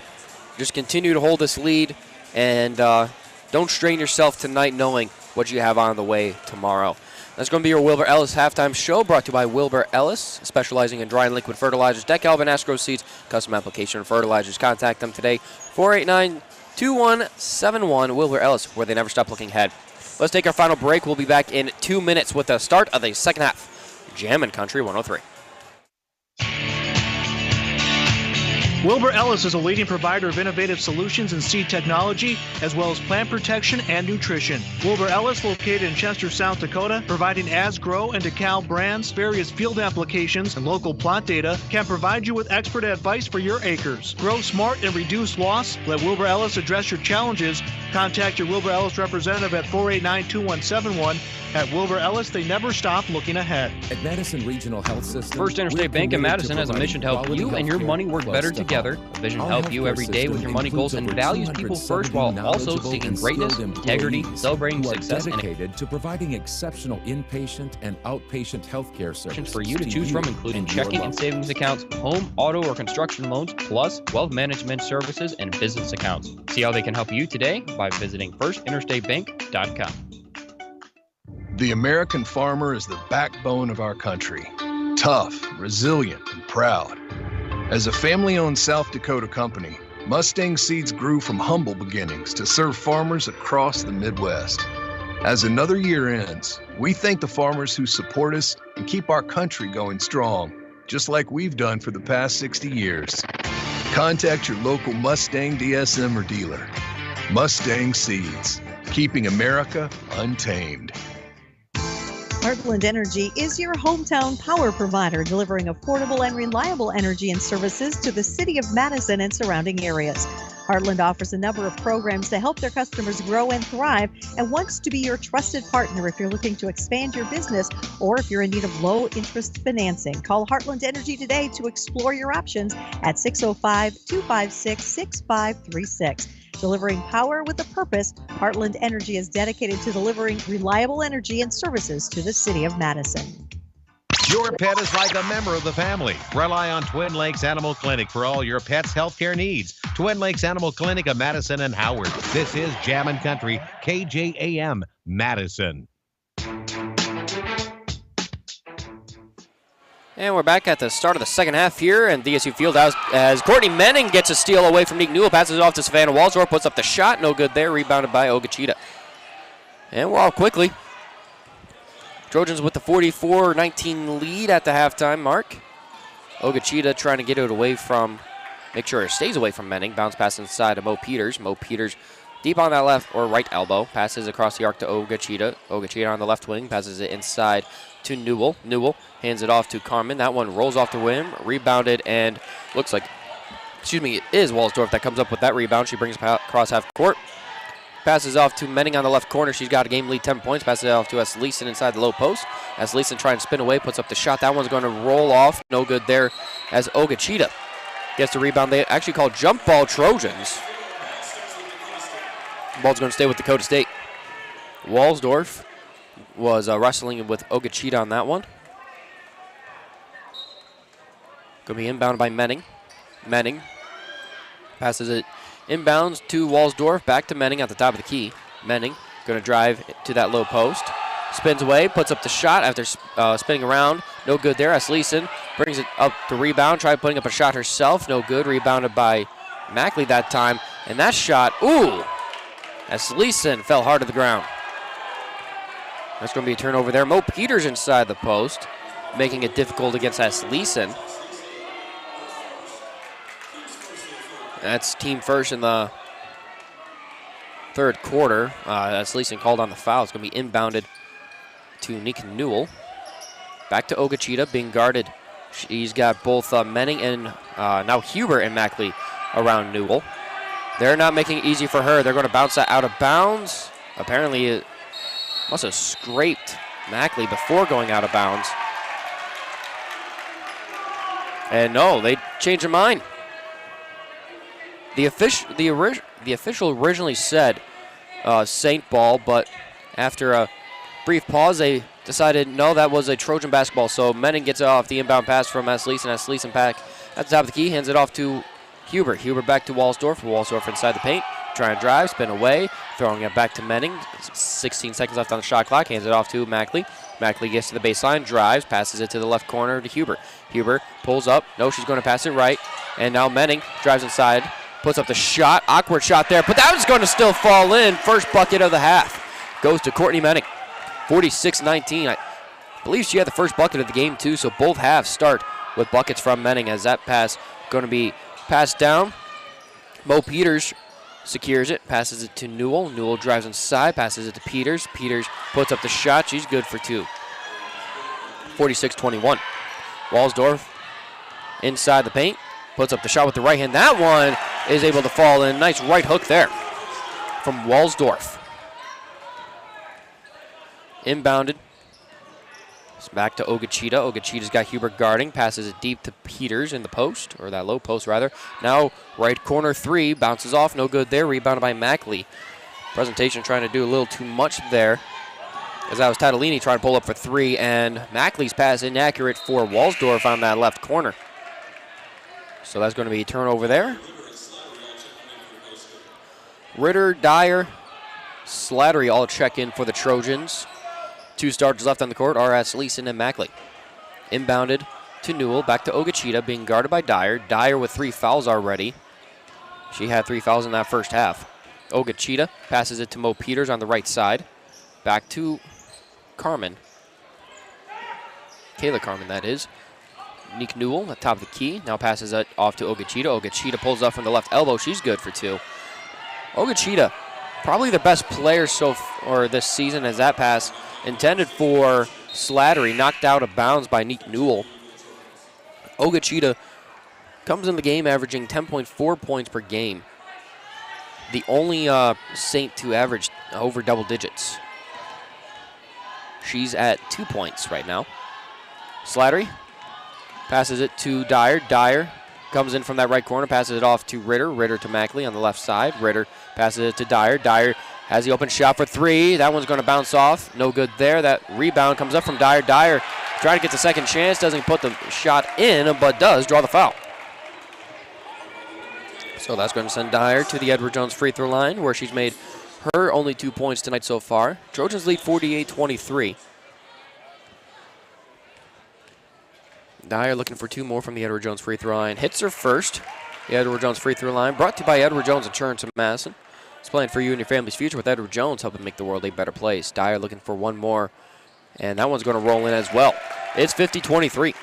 Just continue to hold this lead. And don't strain yourself tonight knowing what you have on the way tomorrow. That's going to be your Wilbur Ellis halftime show, brought to you by Wilbur Ellis, specializing in dry and liquid fertilizers, deck, Alvin, Astro seeds, custom application fertilizers. Contact them today, 489-2171, Wilbur Ellis, where they never stop looking ahead. Let's take our final break. We'll be back in 2 minutes with the start of the second half. Jammin' Country 103. Wilbur Ellis is a leading provider of innovative solutions in seed technology, as well as plant protection and nutrition. Wilbur Ellis, located in Chester, South Dakota, providing As-Grow and DeKalb brands, various field applications, and local plot data, can provide you with expert advice for your acres. Grow smart and reduce loss. Let Wilbur Ellis address your challenges. Contact your Wilbur Ellis representative at 489-2171. At Wilbur Ellis, they never stop looking ahead. At Madison Regional Health System, First Interstate Bank in Madison has a mission to help you and your money work better together. A vision to help you every day with your money goals and values people first, while also seeking greatness, integrity, celebrating success, and dedicated to providing exceptional inpatient and outpatient healthcare services for you to choose from, including checking and savings accounts, home, auto, or construction loans, plus wealth management services and business accounts. See how they can help you today by visiting firstinterstatebank.com. The American farmer is the backbone of our country. Tough, resilient, and proud. As a family-owned South Dakota company, Mustang Seeds grew from humble beginnings to serve farmers across the Midwest. As another year ends, we thank the farmers who support us and keep our country going strong, just like we've done for the past 60 years. Contact your local Mustang DSM or dealer. Mustang Seeds, keeping America untamed. Heartland Energy is your hometown power provider, delivering affordable and reliable energy and services to the city of Madison and surrounding areas. Heartland offers a number of programs to help their customers grow and thrive and wants to be your trusted partner if you're looking to expand your business or if you're in need of low-interest financing. Call Heartland Energy today to explore your options at 605-256-6536. Delivering power with a purpose, Heartland Energy is dedicated to delivering reliable energy and services to the city of Madison. Your pet is like a member of the family. Rely on Twin Lakes Animal Clinic for all your pet's healthcare needs. Twin Lakes Animal Clinic of Madison and Howard. This is Jammin' Country, KJAM, Madison. And we're back at the start of the second half here, and DSU Fieldhouse as Courtney Menning gets a steal away from Nick Newell, passes it off to Savannah Walsdorf, puts up the shot, no good there, rebounded by Ogachita. And we're off quickly. Trojans with the 44-19 lead at the halftime mark. Ogachita trying to get it away from, make sure it stays away from Menning, bounce pass inside to Mo Peters. Mo Peters deep on that left or right elbow, passes across the arc to Ogachita. Ogachita on the left wing, passes it inside to Newell. Newell hands it off to Carmen. That one rolls off the rim, rebounded, and looks like, it is Walsdorf that comes up with that rebound. She brings it across half court. Passes off to Menning on the left corner. She's got a game lead 10 points. Passes it off to Leeson inside the low post. As Leeson trying to spin away, puts up the shot. That one's going to roll off. No good there as Ogachita gets the rebound. They actually call jump ball Trojans. The ball's going to stay with Dakota State. Walsdorf was wrestling with Ogachita on that one. Going to be inbound by Menning. Menning passes it inbounds to Walsdorf, back to Menning at the top of the key. Menning going to drive to that low post. Spins away, puts up the shot after spinning around. No good there as Leeson brings it up to rebound. Tried putting up a shot herself. No good. Rebounded by Mackley that time. And that shot, ooh, as Leeson fell hard to the ground. That's going to be a turnover there. Mo Peters inside the post, making it difficult against S. Leeson. That's team first in the third quarter. As Leeson called on the foul. It's going to be inbounded to Nick Newell. Back to Ogachita, being guarded. She's got both Menning and now Huber and Mackley around Newell. They're not making it easy for her. They're going to bounce that out of bounds. Apparently it must have scraped Mackley before going out of bounds. And no, they changed their mind. The official originally said St. Paul, but after a brief pause, they decided no, that was a Trojan basketball. So Menning gets off the inbound pass from S. Leeson. S. Leeson back at the top of the key, hands it off to Huber. Huber back to Walsdorf. Walsdorf inside the paint, trying to drive, spin away, throwing it back to Menning. 16 seconds left on the shot clock. Hands it off to Mackley. Mackley gets to the baseline, drives, passes it to the left corner to Huber. Huber pulls up. No, she's going to pass it right. And now Menning drives inside, puts up the shot. Awkward shot there, but that was going to still fall in. First bucket of the half goes to Courtney Menning. 46-19. I believe she had the first bucket of the game, too, so both halves start with buckets from Menning as that pass going to be passed down. Mo Peters secures it, passes it to Newell. Newell drives inside, passes it to Peters. Peters puts up the shot. She's good for two. 46-21. Walsdorf inside the paint, puts up the shot with the right hand. That one is able to fall in. Nice right hook there from Walsdorf. Inbounded. It's back to Ogachita. Ogachita's got Huber guarding. Passes it deep to Peters in the post, or that low post rather. Now right corner three. Bounces off. No good there. Rebounded by Mackley. Presentation trying to do a little too much there. As that was Tatalini trying to pull up for three. And Mackley's pass inaccurate for Walsdorf on that left corner. So that's going to be a turnover there. Ritter, Dyer, Slattery all check in for the Trojans. Two starters left on the court are S. Leeson and Mackley. Inbounded to Newell, back to Ogachita, being guarded by Dyer. Dyer with 3 fouls already. She had 3 fouls in that first half. Ogachita passes it to Mo Peters on the right side. Back to Carmen. Kayla Carmen, that is. Nick Newell at top of the key. Now passes it off to Ogachita. Ogachita pulls up from the left elbow. She's good for 2. Ogachita, probably the best player this season, as that pass intended for Slattery, knocked out of bounds by Nick Newell. Ogachita comes in the game averaging 10.4 points per game. The only Saint to average over double digits. She's at 2 points right now. Slattery passes it to Dyer. Dyer comes in from that right corner, passes it off to Ritter. Ritter to Mackley on the left side. Ritter passes it to Dyer. Dyer has the open shot for 3. That one's going to bounce off. No good there. That rebound comes up from Dyer. Dyer trying to get the second chance. Doesn't put the shot in, but does draw the foul. So that's going to send Dyer to the Edward Jones free throw line, where she's made her only 2 points tonight so far. Trojans lead 48-23. Dyer looking for 2 more from the Edward Jones free throw line. Hits her first. The Edward Jones free throw line brought to you by Edward Jones Insurance in Madison. It's playing for you and your family's future with Edward Jones, helping make the world a better place. Dyer looking for 1 more, and that one's going to roll in as well. It's 50-23.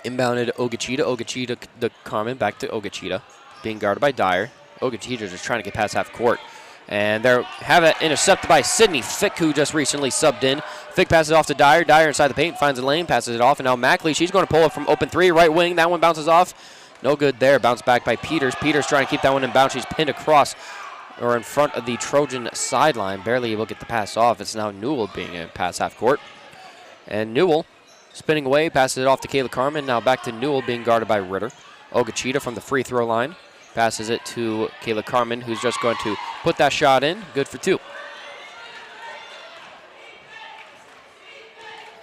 Inbounded Ogachita. Ogachita the Carmen back to Ogachita, being guarded by Dyer. Ogachita just trying to get past half court. And they have it intercepted by Sydney Fick, who just recently subbed in. Fick passes it off to Dyer. Dyer inside the paint, finds a lane, passes it off. And now Mackley, she's going to pull it from open 3, right wing. That one bounces off. No good there. Bounce back by Peters. Peters trying to keep that one in bounds. She's pinned across or in front of the Trojan sideline. Barely able to get the pass off. It's now Newell being in past half court. And Newell spinning away, passes it off to Kayla Carmen. Now back to Newell being guarded by Ritter. Ogachita from the free throw line. Passes it to Kayla Carmen, who's just going to put that shot in. Good for 2.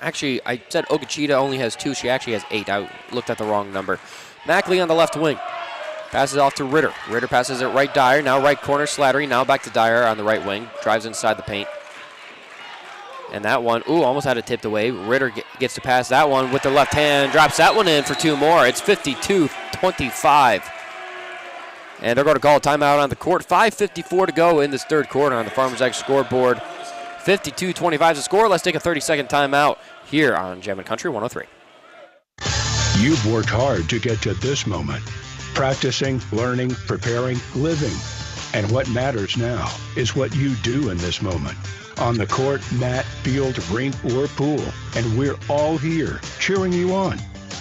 Actually, I said Ogachita only has 2. She actually has 8. I looked at the wrong number. Mackley on the left wing. Passes off to Ritter. Ritter passes it right Dyer. Now right corner, Slattery. Now back to Dyer on the right wing. Drives inside the paint. And that one, almost had it tipped away. Ritter gets to pass that one with the left hand. Drops that one in for 2 more. It's 52-25. And they're going to call a timeout on the court. 5:54 to go in this third quarter on the Farmers X scoreboard. 52-25 is the score. Let's take a 30-second timeout here on Jammin' Country 103. You've worked hard to get to this moment. Practicing, learning, preparing, living. And what matters now is what you do in this moment. On the court, mat, field, rink, or pool. And we're all here cheering you on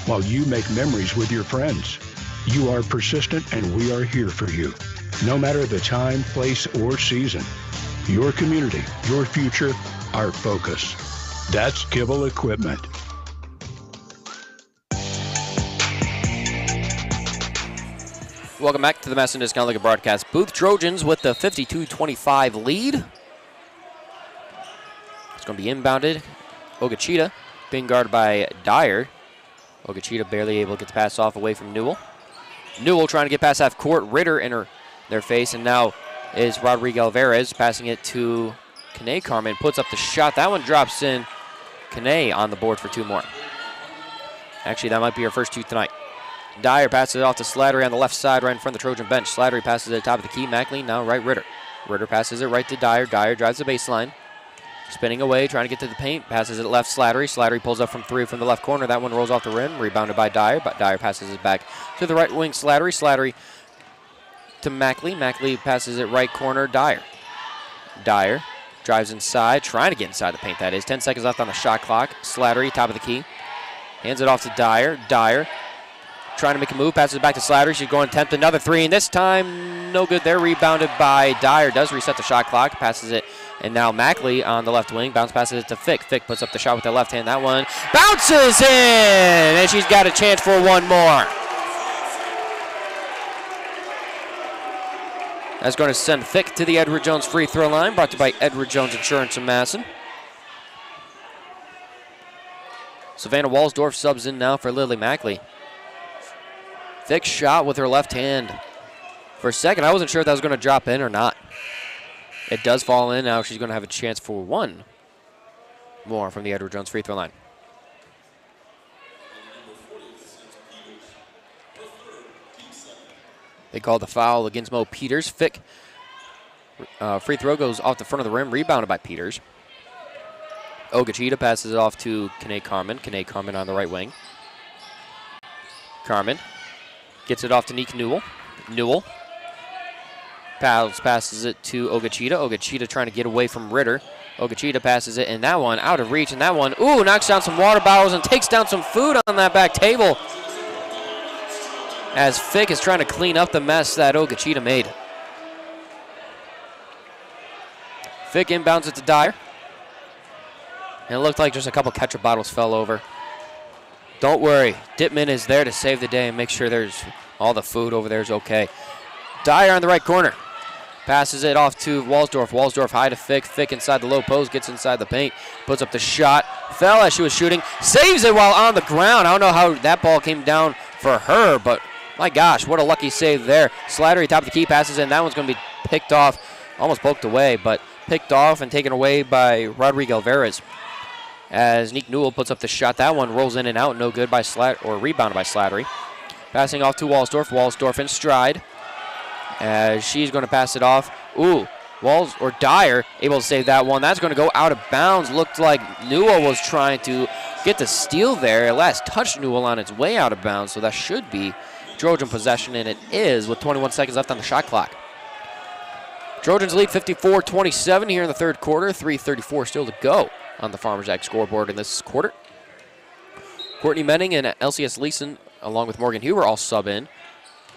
while you make memories with your friends. You are persistent, and we are here for you. No matter the time, place, or season. Your community, your future, our focus. That's Kibble Equipment. Welcome back to the Madison Discount Liquor broadcast booth. Trojans with the 52-25 lead. It's going to be inbounded. Ogachita being guarded by Dyer. Ogachita barely able to get the pass off away from Newell. Newell trying to get past half court. Ritter in their face, and now is Rodrigo Alvarez passing it to Kane Carmen. Puts up the shot. That one drops in. Kane on the board for 2 more. Actually, that might be her first 2 tonight. Dyer passes it off to Slattery on the left side, right in front of the Trojan bench. Slattery passes it at the top of the key. Mackley now right Ritter. Ritter passes it right to Dyer. Dyer drives the baseline. Spinning away, trying to get to the paint. Passes it left Slattery. Slattery pulls up from 3 from the left corner. That one rolls off the rim. Rebounded by Dyer, but Dyer passes it back to the right wing. Slattery. Slattery to Mackley. Mackley passes it right corner. Dyer. Dyer drives inside, trying to get inside the paint, that is. 10 seconds left on the shot clock. Slattery, top of the key. Hands it off to Dyer. Dyer trying to make a move. Passes it back to Slattery. She's going to attempt another 3, and this time no good there. Rebounded by Dyer. Does reset the shot clock. Passes it. And now Mackley on the left wing. Bounce passes it to Fick. Fick puts up the shot with the left hand. That one bounces in! And she's got a chance for 1 more. That's going to send Fick to the Edward Jones free throw line. Brought to you by Edward Jones Insurance in Madison. Savannah Walsdorf subs in now for Lily Mackley. Fick shot with her left hand. For a second, I wasn't sure if that was going to drop in or not. It does fall in. Now she's going to have a chance for 1 more from the Edward Jones free throw line. They called the foul against Mo Peters. Fick free throw goes off the front of the rim, rebounded by Peters. Ogachita passes it off to Kane Carmen. Kane Carmen on the right wing. Carmen gets it off to Nick Newell. Newell passes it to Ogachita. Ogachita trying to get away from Ritter. Ogachita passes it, and that one out of reach, and that one, knocks down some water bottles and takes down some food on that back table as Fick is trying to clean up the mess that Ogachita made. Fick inbounds it to Dyer. And it looked like just a couple ketchup bottles fell over. Don't worry, Dittman is there to save the day and make sure there's all the food over there is okay. Dyer on the right corner. Passes it off to Walsdorf. Walsdorf high to Fick. Fick inside the low post, gets inside the paint, puts up the shot. Fell as she was shooting, saves it while on the ground. I don't know how that ball came down for her, but my gosh, what a lucky save there. Slattery top of the key, passes in. That one's going to be picked off, almost poked away, but picked off and taken away by Rodrigo Alvarez. As Nick Newell puts up the shot, that one rolls in and out, no good by rebounded by Slattery. Passing off to Walsdorf. Walsdorf in stride. As she's going to pass it off. Dyer able to save that one. That's going to go out of bounds. Looked like Newell was trying to get the steal there. Last touched Newell on its way out of bounds, so that should be Trojan possession, and it is with 21 seconds left on the shot clock. Trojans lead 54-27 here in the third quarter. 3:34 still to go on the Farmers Ag scoreboard in this quarter. Courtney Menning and LCS Leeson, along with Morgan Huber, all sub in.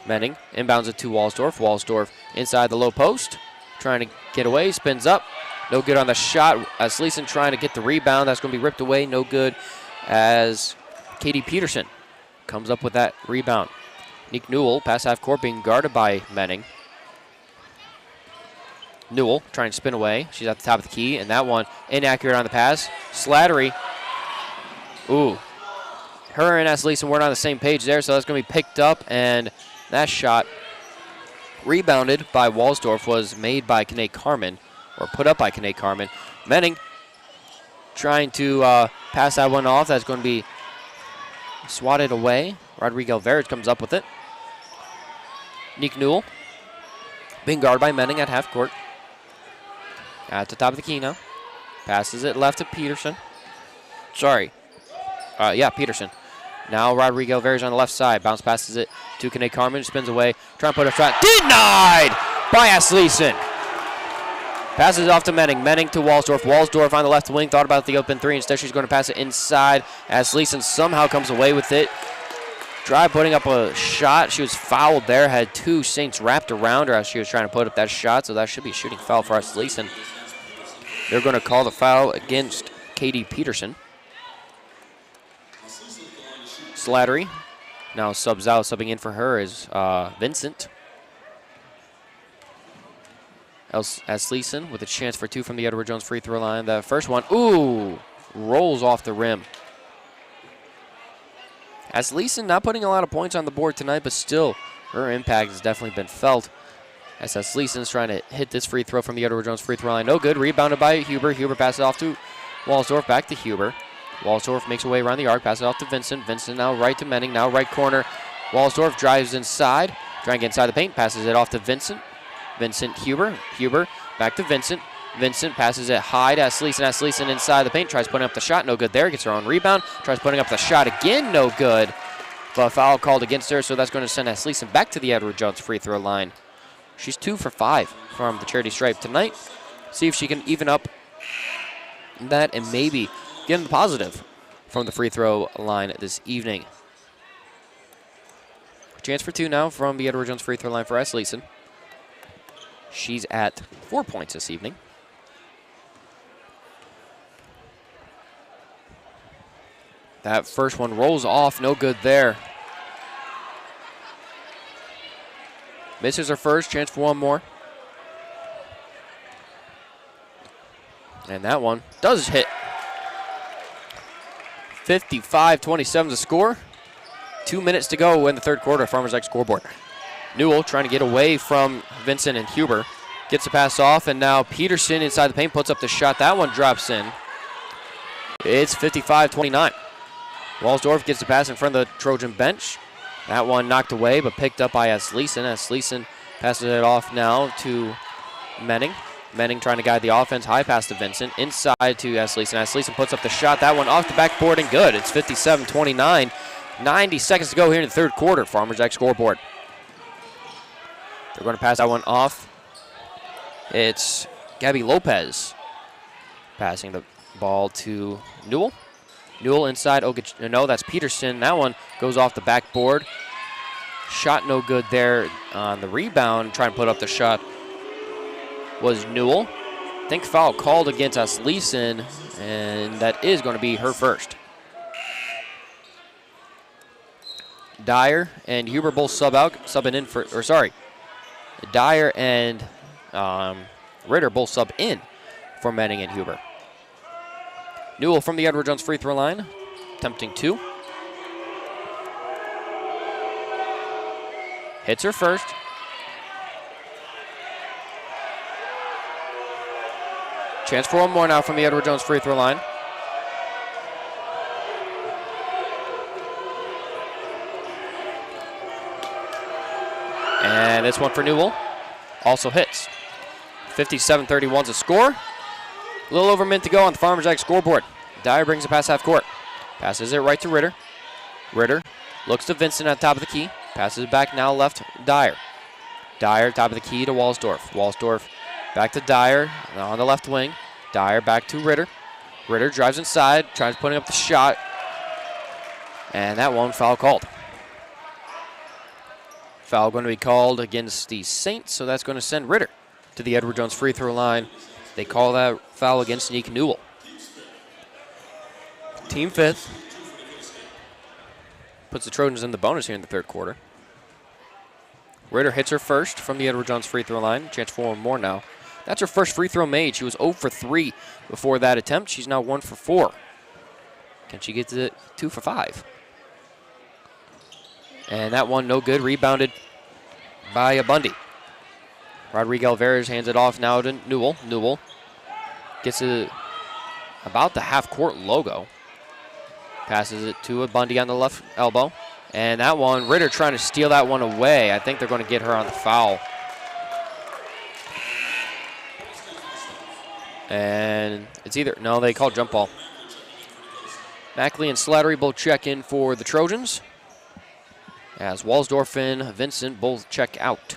Menning inbounds it to Walsdorf. Walsdorf inside the low post, trying to get away, spins up. No good on the shot as Leeson trying to get the rebound. That's going to be ripped away, no good as Katie Peterson comes up with that rebound. Nick Newell, pass half court, being guarded by Menning. Newell trying to spin away. She's at the top of the key, and that one inaccurate on the pass. Slattery. Her and S. Leeson weren't on the same page there, so that's going to be picked up, and that shot rebounded by Walsdorf was made by Kane Carmen, or put up by Kane Carmen. Menning trying to pass that one off. That's going to be swatted away. Rodrigo Alvarez comes up with it. Nick Newell being guarded by Menning at half court. At the top of the key now. Passes it left to Peterson. Peterson. Now Rodrigo Alvarez on the left side. Bounce passes it to Kane Carmen. Spins away. Trying to put a shot. Denied by Asleason. Passes off to Menning. Menning to Walsdorf. Walsdorf on the left wing. Thought about the open three. Instead, she's going to pass it inside. Asleason somehow comes away with it. Drive putting up a shot. She was fouled there. Had two Saints wrapped around her as she was trying to put up that shot. So that should be a shooting foul for Asleason. They're going to call the foul against Katie Peterson. Slattery now subs out. Subbing in for her is Vincent. Asleason with a chance for two from the Edward Jones free throw line. The first one, rolls off the rim. Asleason not putting a lot of points on the board tonight, but still her impact has definitely been felt. As Asleason's trying to hit this free throw from the Edward Jones free throw line. No good. Rebounded by Huber. Huber passes off to Walsdorf. Back to Huber. Walsdorf makes a way around the arc. Passes off to Vincent. Vincent now right to Menning. Now right corner. Walsdorf drives inside. Trying to get inside the paint. Passes it off to Vincent. Vincent Huber. Huber back to Vincent. Vincent passes it high to Asleason. Asleason inside the paint. Tries putting up the shot. No good there. Gets her own rebound. Tries putting up the shot again. No good. But foul called against her, so that's going to send Asleason back to the Edward Jones free throw line. She's 2 for 5 from the charity stripe tonight. See if she can even up that and maybe get the positive from the free throw line this evening. Chance for 2 now from the Edward Jones free throw line for Asleason. She's at 4 points this evening. That first one rolls off, no good there. Misses her first, chance for one more. And that one does hit. 55-27 the score. 2 minutes to go in the third quarter. Farmers Ag scoreboard. Newell trying to get away from Vincent and Huber. Gets the pass off, and now Peterson inside the paint puts up the shot. That one drops in. It's 55-29. Walsdorf gets the pass in front of the Trojan bench. That one knocked away, but picked up by Asleason. Asleason passes it off now to Menning. Menning trying to guide the offense. High pass to Vincent. Inside to Asleason. Asleason puts up the shot. That one off the backboard and good. It's 57-29. 90 seconds to go here in the third quarter. Farmers X scoreboard. They're going to pass that one off. It's Gabby Lopez passing the ball to Newell. Newell inside. No, that's Peterson. That one goes off the backboard. Shot no good there on the rebound. Trying to put up the shot was Newell. I think foul called against Asleason, and that is going to be her first. Dyer and Huber both subbing in for, or sorry, Dyer and Ritter both sub in for Manning and Huber. Newell from the Edward Jones free throw line, attempting two. Hits her first. Chance for one more now from the Edward Jones free throw line. And this one for Newell also hits. 57-31 is a score. A little over a minute to go on the Farmers X scoreboard. Dyer brings it past half court. Passes it right to Ritter. Ritter looks to Vincent at the top of the key. Passes it back now left, Dyer. Dyer, top of the key to Walsdorf. Walsdorf back to Dyer on the left wing. Dyer back to Ritter. Ritter drives inside, tries putting up the shot. And that one foul called. Foul going to be called against the Saints, so that's going to send Ritter to the Edward Jones free throw line. They call that foul against Nick Newell. Team fifth. Puts the Trojans in the bonus here in the third quarter. Ritter hits her first from the Edward Jones free throw line. Chance for one more now. That's her first free throw made. She was 0 for 3 before that attempt. She's now 1 for 4. Can she get to 2 for 5? And that one no good. Rebounded by Bundy. Rodrigo Alvarez hands it off now to Newell. Newell gets it about the half-court logo. Passes it to a Bundy on the left elbow. And that one, Ritter trying to steal that one away. I think they're going to get her on the foul. And it's either, no, they call jump ball. Mackley and Slattery both check in for the Trojans, as Walsdorf and Vincent both check out.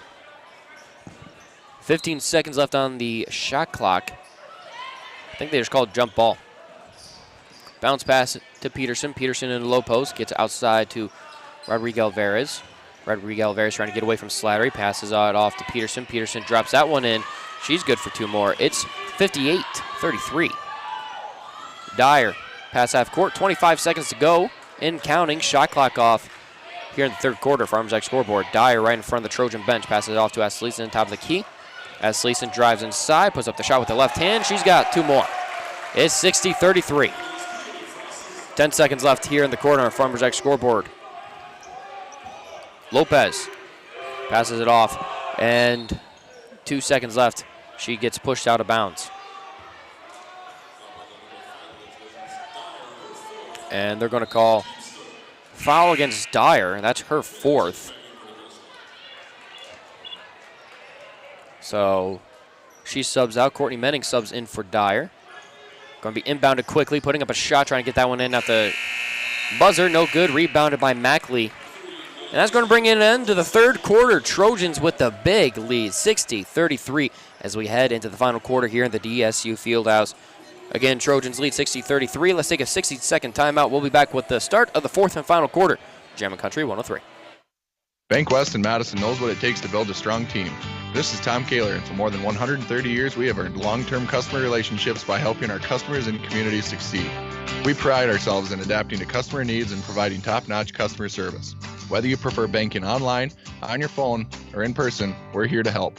15 seconds left on the shot clock. I think they just called jump ball. Bounce pass to Peterson. Peterson in the low post. Gets outside to Rodrigo Alvarez. Rodrigo Alvarez trying to get away from Slattery. Passes it off to Peterson. Peterson drops that one in. She's good for 2 more. It's 58-33. Dyer, pass half court. 25 seconds to go. In counting. Shot clock off here in the third quarter. Farmers X scoreboard. Dyer right in front of the Trojan bench. Passes it off to Asleason, top of the key. Asleason drives inside. Puts up the shot with the left hand. She's got 2 more. It's 60-33. 10 seconds left here in the corner on Farmers X scoreboard. Lopez passes it off, and 2 seconds left. She gets pushed out of bounds. And they're going to call foul against Dyer. That's her 4th. So she subs out. Courtney Menning subs in for Dyer. Going to be inbounded quickly, putting up a shot, trying to get that one in at the buzzer. No good. Rebounded by Mackley. And that's going to bring an end to the third quarter. Trojans with the big lead, 60-33, as we head into the final quarter here in the DSU Fieldhouse. Again, Trojans lead 60-33. Let's take a 60-second timeout. We'll be back with the start of the fourth and final quarter. Jammin' Country 103. Bank West in Madison knows what it takes to build a strong team. This is Tom Kaler, and for more than 130 years, we have earned long-term customer relationships by helping our customers and communities succeed. We pride ourselves in adapting to customer needs and providing top-notch customer service. Whether you prefer banking online, on your phone, or in person, we're here to help.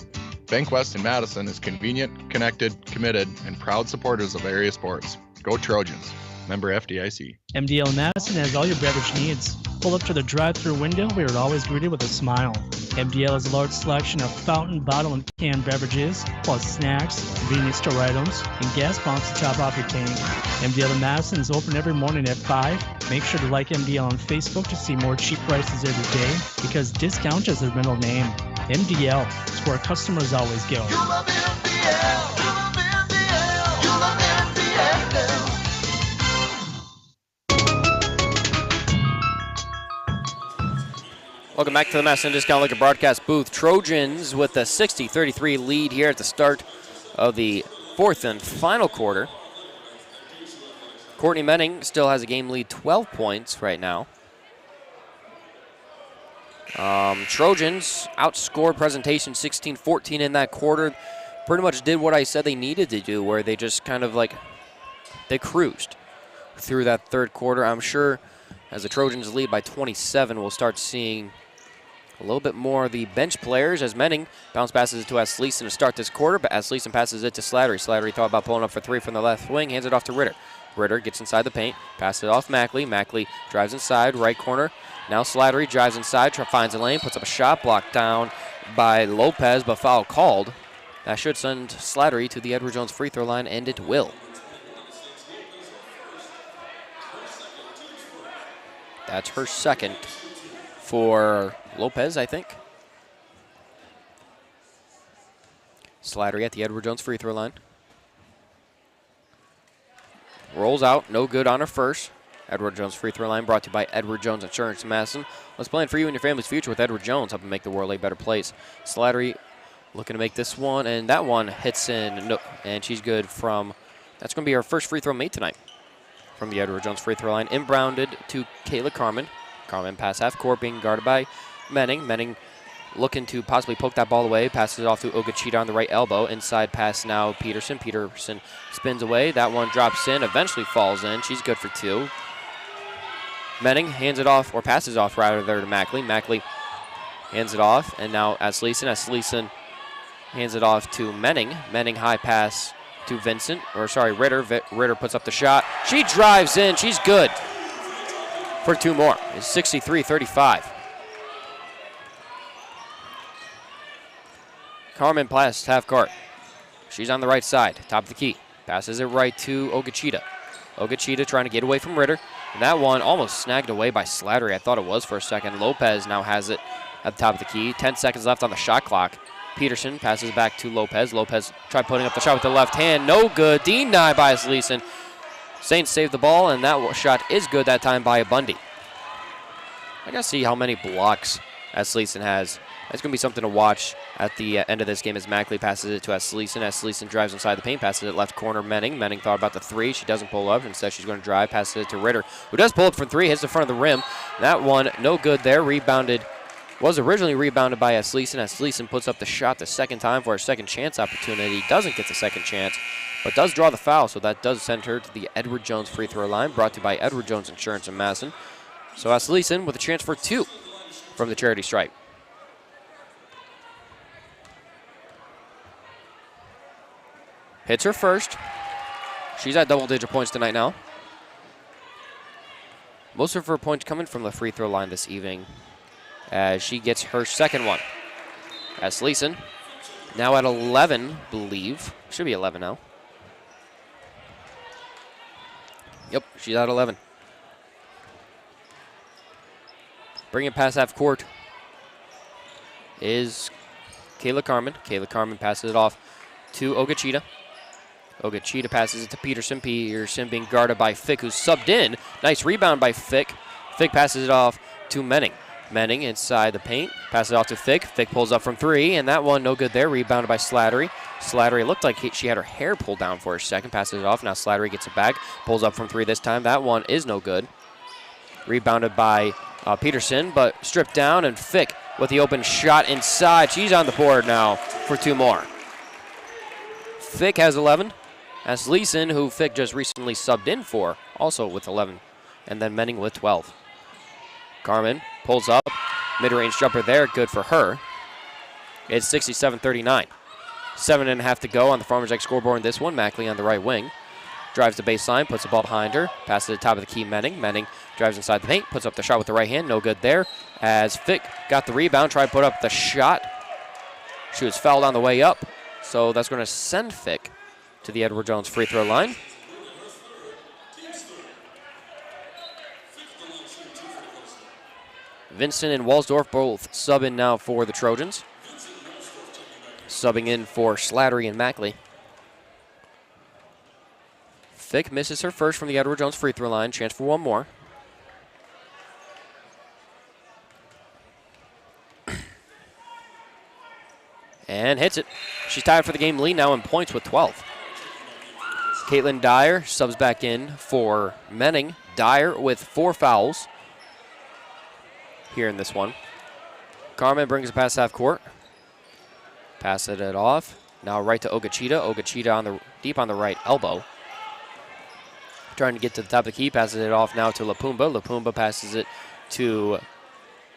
Bank West in Madison is convenient, connected, committed, and proud supporters of area sports. Go Trojans. Member FDIC. MDL Madison has all your beverage needs. Pull up to the drive-thru window. We are always greeted with a smile. MDL has a large selection of fountain, bottle, and canned beverages, plus snacks, convenience store items, and gas pumps to top off your tank. MDL in Madison is open every morning at 5. Make sure to like MDL on Facebook to see more cheap prices every day, because discount is their middle name. MDL is where customers always go. You love MDL. You love MDL. You love MDL. Welcome back to the Madison Discount Liquor broadcast booth. Trojans with a 60-33 lead here at the start of the fourth and final quarter. Courtney Menning still has a game lead, 12 points right now. Trojans outscored Presentation 16-14 in that quarter. Pretty much did what I said they needed to do, where they just kind of they cruised through that third quarter. I'm sure as the Trojans lead by 27, we'll start seeing a little bit more of the bench players as Menning bounce passes it to Asleason to start this quarter, but Asleason passes it to Slattery. Slattery thought about pulling up for three from the left wing, hands it off to Ritter. Ritter gets inside the paint, passes it off Mackley. Mackley drives inside, right corner. Now Slattery drives inside, finds a lane, puts up a shot, blocked down by Lopez, but foul called. That should send Slattery to the Edward Jones free throw line, and it will. That's her second for Lopez, I think. Slattery at the Edward Jones free throw line. Rolls out, no good on her first. Edward Jones free throw line brought to you by Edward Jones Insurance in Madison. Let's plan for you and your family's future with Edward Jones, helping make the world a better place. Slattery looking to make this one, and that one hits in, no, and she's good from, that's going to be her first free throw made tonight from the Edward Jones free throw line. Inbounded to Kayla Carmen. Carmen pass half court, being guarded by Menning. Menning looking to possibly poke that ball away, passes it off to Ogachita on the right elbow. Inside pass now Peterson. Peterson spins away. That one drops in, eventually falls in. She's good for two. Menning hands it off, or passes off rather there to Mackley. Mackley hands it off, and now Asleason. Asleason hands it off to Menning. Menning high pass to Ritter. Ritter puts up the shot. She drives in. She's good for two more. It's 63-35. Carmen passes half court. She's on the right side, top of the key. Passes it right to Ogachita. Ogachita trying to get away from Ritter. And that one almost snagged away by Slattery. I thought it was for a second. Lopez now has it at the top of the key. 10 seconds left on the shot clock. Peterson passes back to Lopez. Lopez tried putting up the shot with the left hand. No good. Denied by Asleason. Saints saved the ball, and that shot is good that time by Bundy. I got to see how many blocks Asleason has. That's going to be something to watch at the end of this game as Mackley passes it to Asleason. Asleason drives inside the paint, passes it left corner Menning. Menning thought about the three. She doesn't pull up. Instead, she's going to drive, passes it to Ritter, who does pull up from three, hits the front of the rim. That one, no good there. Was originally rebounded by Asleason. Asleason puts up the shot the second time for a second chance opportunity. Doesn't get the second chance, but does draw the foul, so that does send her to the Edward Jones free throw line, brought to you by Edward Jones Insurance in Madison. So Asleason with a chance for two from the charity stripe. Hits her first. She's at double-digit points tonight now. Most of her points coming from the free throw line this evening as she gets her second one. Asleason now at 11, believe. Should be 11 now. Yep, she's at 11. Bringing it past half court is Kayla Carmen. Kayla Carmen passes it off to Ogachita. Ogachita passes it to Peterson. Peterson being guarded by Fick, who's subbed in. Nice rebound by Fick. Fick passes it off to Menning. Menning inside the paint. Passes it off to Fick. Fick pulls up from three, and that one no good there. Rebounded by Slattery. Slattery looked like she had her hair pulled down for a second. Passes it off. Now Slattery gets it back. Pulls up from three this time. That one is no good. Rebounded by Peterson, but stripped down, and Fick with the open shot inside. She's on the board now for two more. Fick has 11. Asleason, who Fick just recently subbed in for, also with 11. And then Menning with 12. Carmen pulls up. Mid-range jumper there, good for her. It's 67-39. 7.5 to go on the Farmers X scoreboard in this one. Mackley on the right wing. Drives the baseline, puts the ball behind her. Passes to the top of the key, Menning. Menning drives inside the paint, puts up the shot with the right hand. No good there. as Fick got the rebound, tried to put up the shot. She was fouled on the way up, so that's going to send Fick to the Edward Jones free throw line. Vincent and Walsdorf both subbing now for the Trojans. Subbing in for Slattery and Mackley. Fick misses her first from the Edward Jones free throw line. Chance for one more. And hits it. She's tied for the game lead now in points with 12. Caitlin Dyer subs back in for Menning. Dyer with 4 fouls here in this one. Carmen brings it past half court. Passes it off. Now right to Ogachita. Ogachita deep on the right elbow. Trying to get to the top of the key. Passes it off now to Lapumba. Lapumba passes it to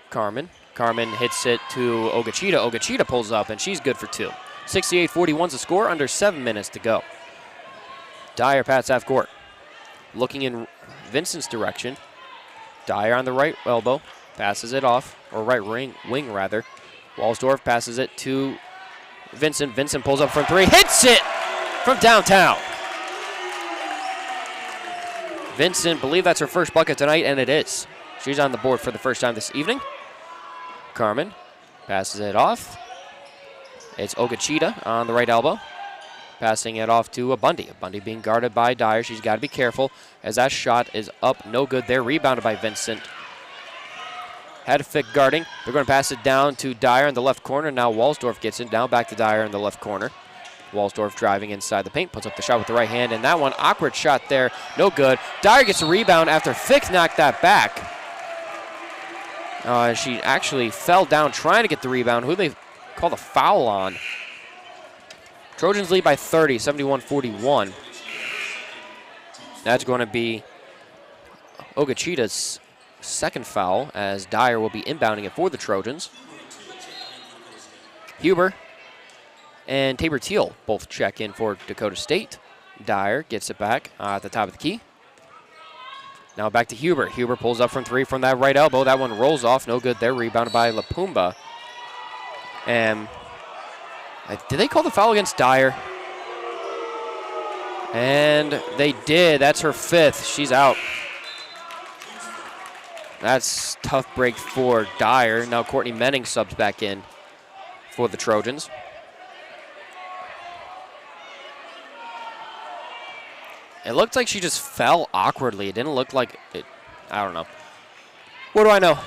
Carmen. Carmen hits it to Ogachita. Ogachita pulls up, and she's good for 2. 68-41's the score, under 7 minutes to go. Dyer past half court. Looking in Vincent's direction. Dyer on the right elbow. Passes it off, or right wing rather. Walsdorf passes it to Vincent. Vincent pulls up from 3. Hits it from downtown. Vincent, believe that's her first bucket tonight, and it is. She's on the board for the first time this evening. Carmen passes it off. It's Ogachita on the right elbow. Passing it off to Bundy. Bundy being guarded by Dyer. She's got to be careful as that shot is up. No good there. Rebounded by Vincent. Had Fick guarding. They're going to pass it down to Dyer in the left corner. Now Walsdorf gets it. Now back to Dyer in the left corner. Walsdorf driving inside the paint. Puts up the shot with the right hand. And that one, awkward shot there. No good. Dyer gets a rebound after Fick knocked that back. She actually fell down trying to get the rebound. Who they called a foul on? Trojans lead by 30, 71-41. That's going to be Ogachita's second foul as Dyer will be inbounding it for the Trojans. Huber and Tabor Teal both check in for Dakota State. Dyer gets it back at the top of the key. Now back to Huber. Huber pulls up from 3 from that right elbow. That one rolls off. No good there. Rebounded by Lapumba. And did they call the foul against Dyer? And they did. That's her 5th. She's out. That's tough break for Dyer. Now Courtney Menning subs back in for the Trojans. It looked like she just fell awkwardly. It didn't look like it. I don't know. What do I know?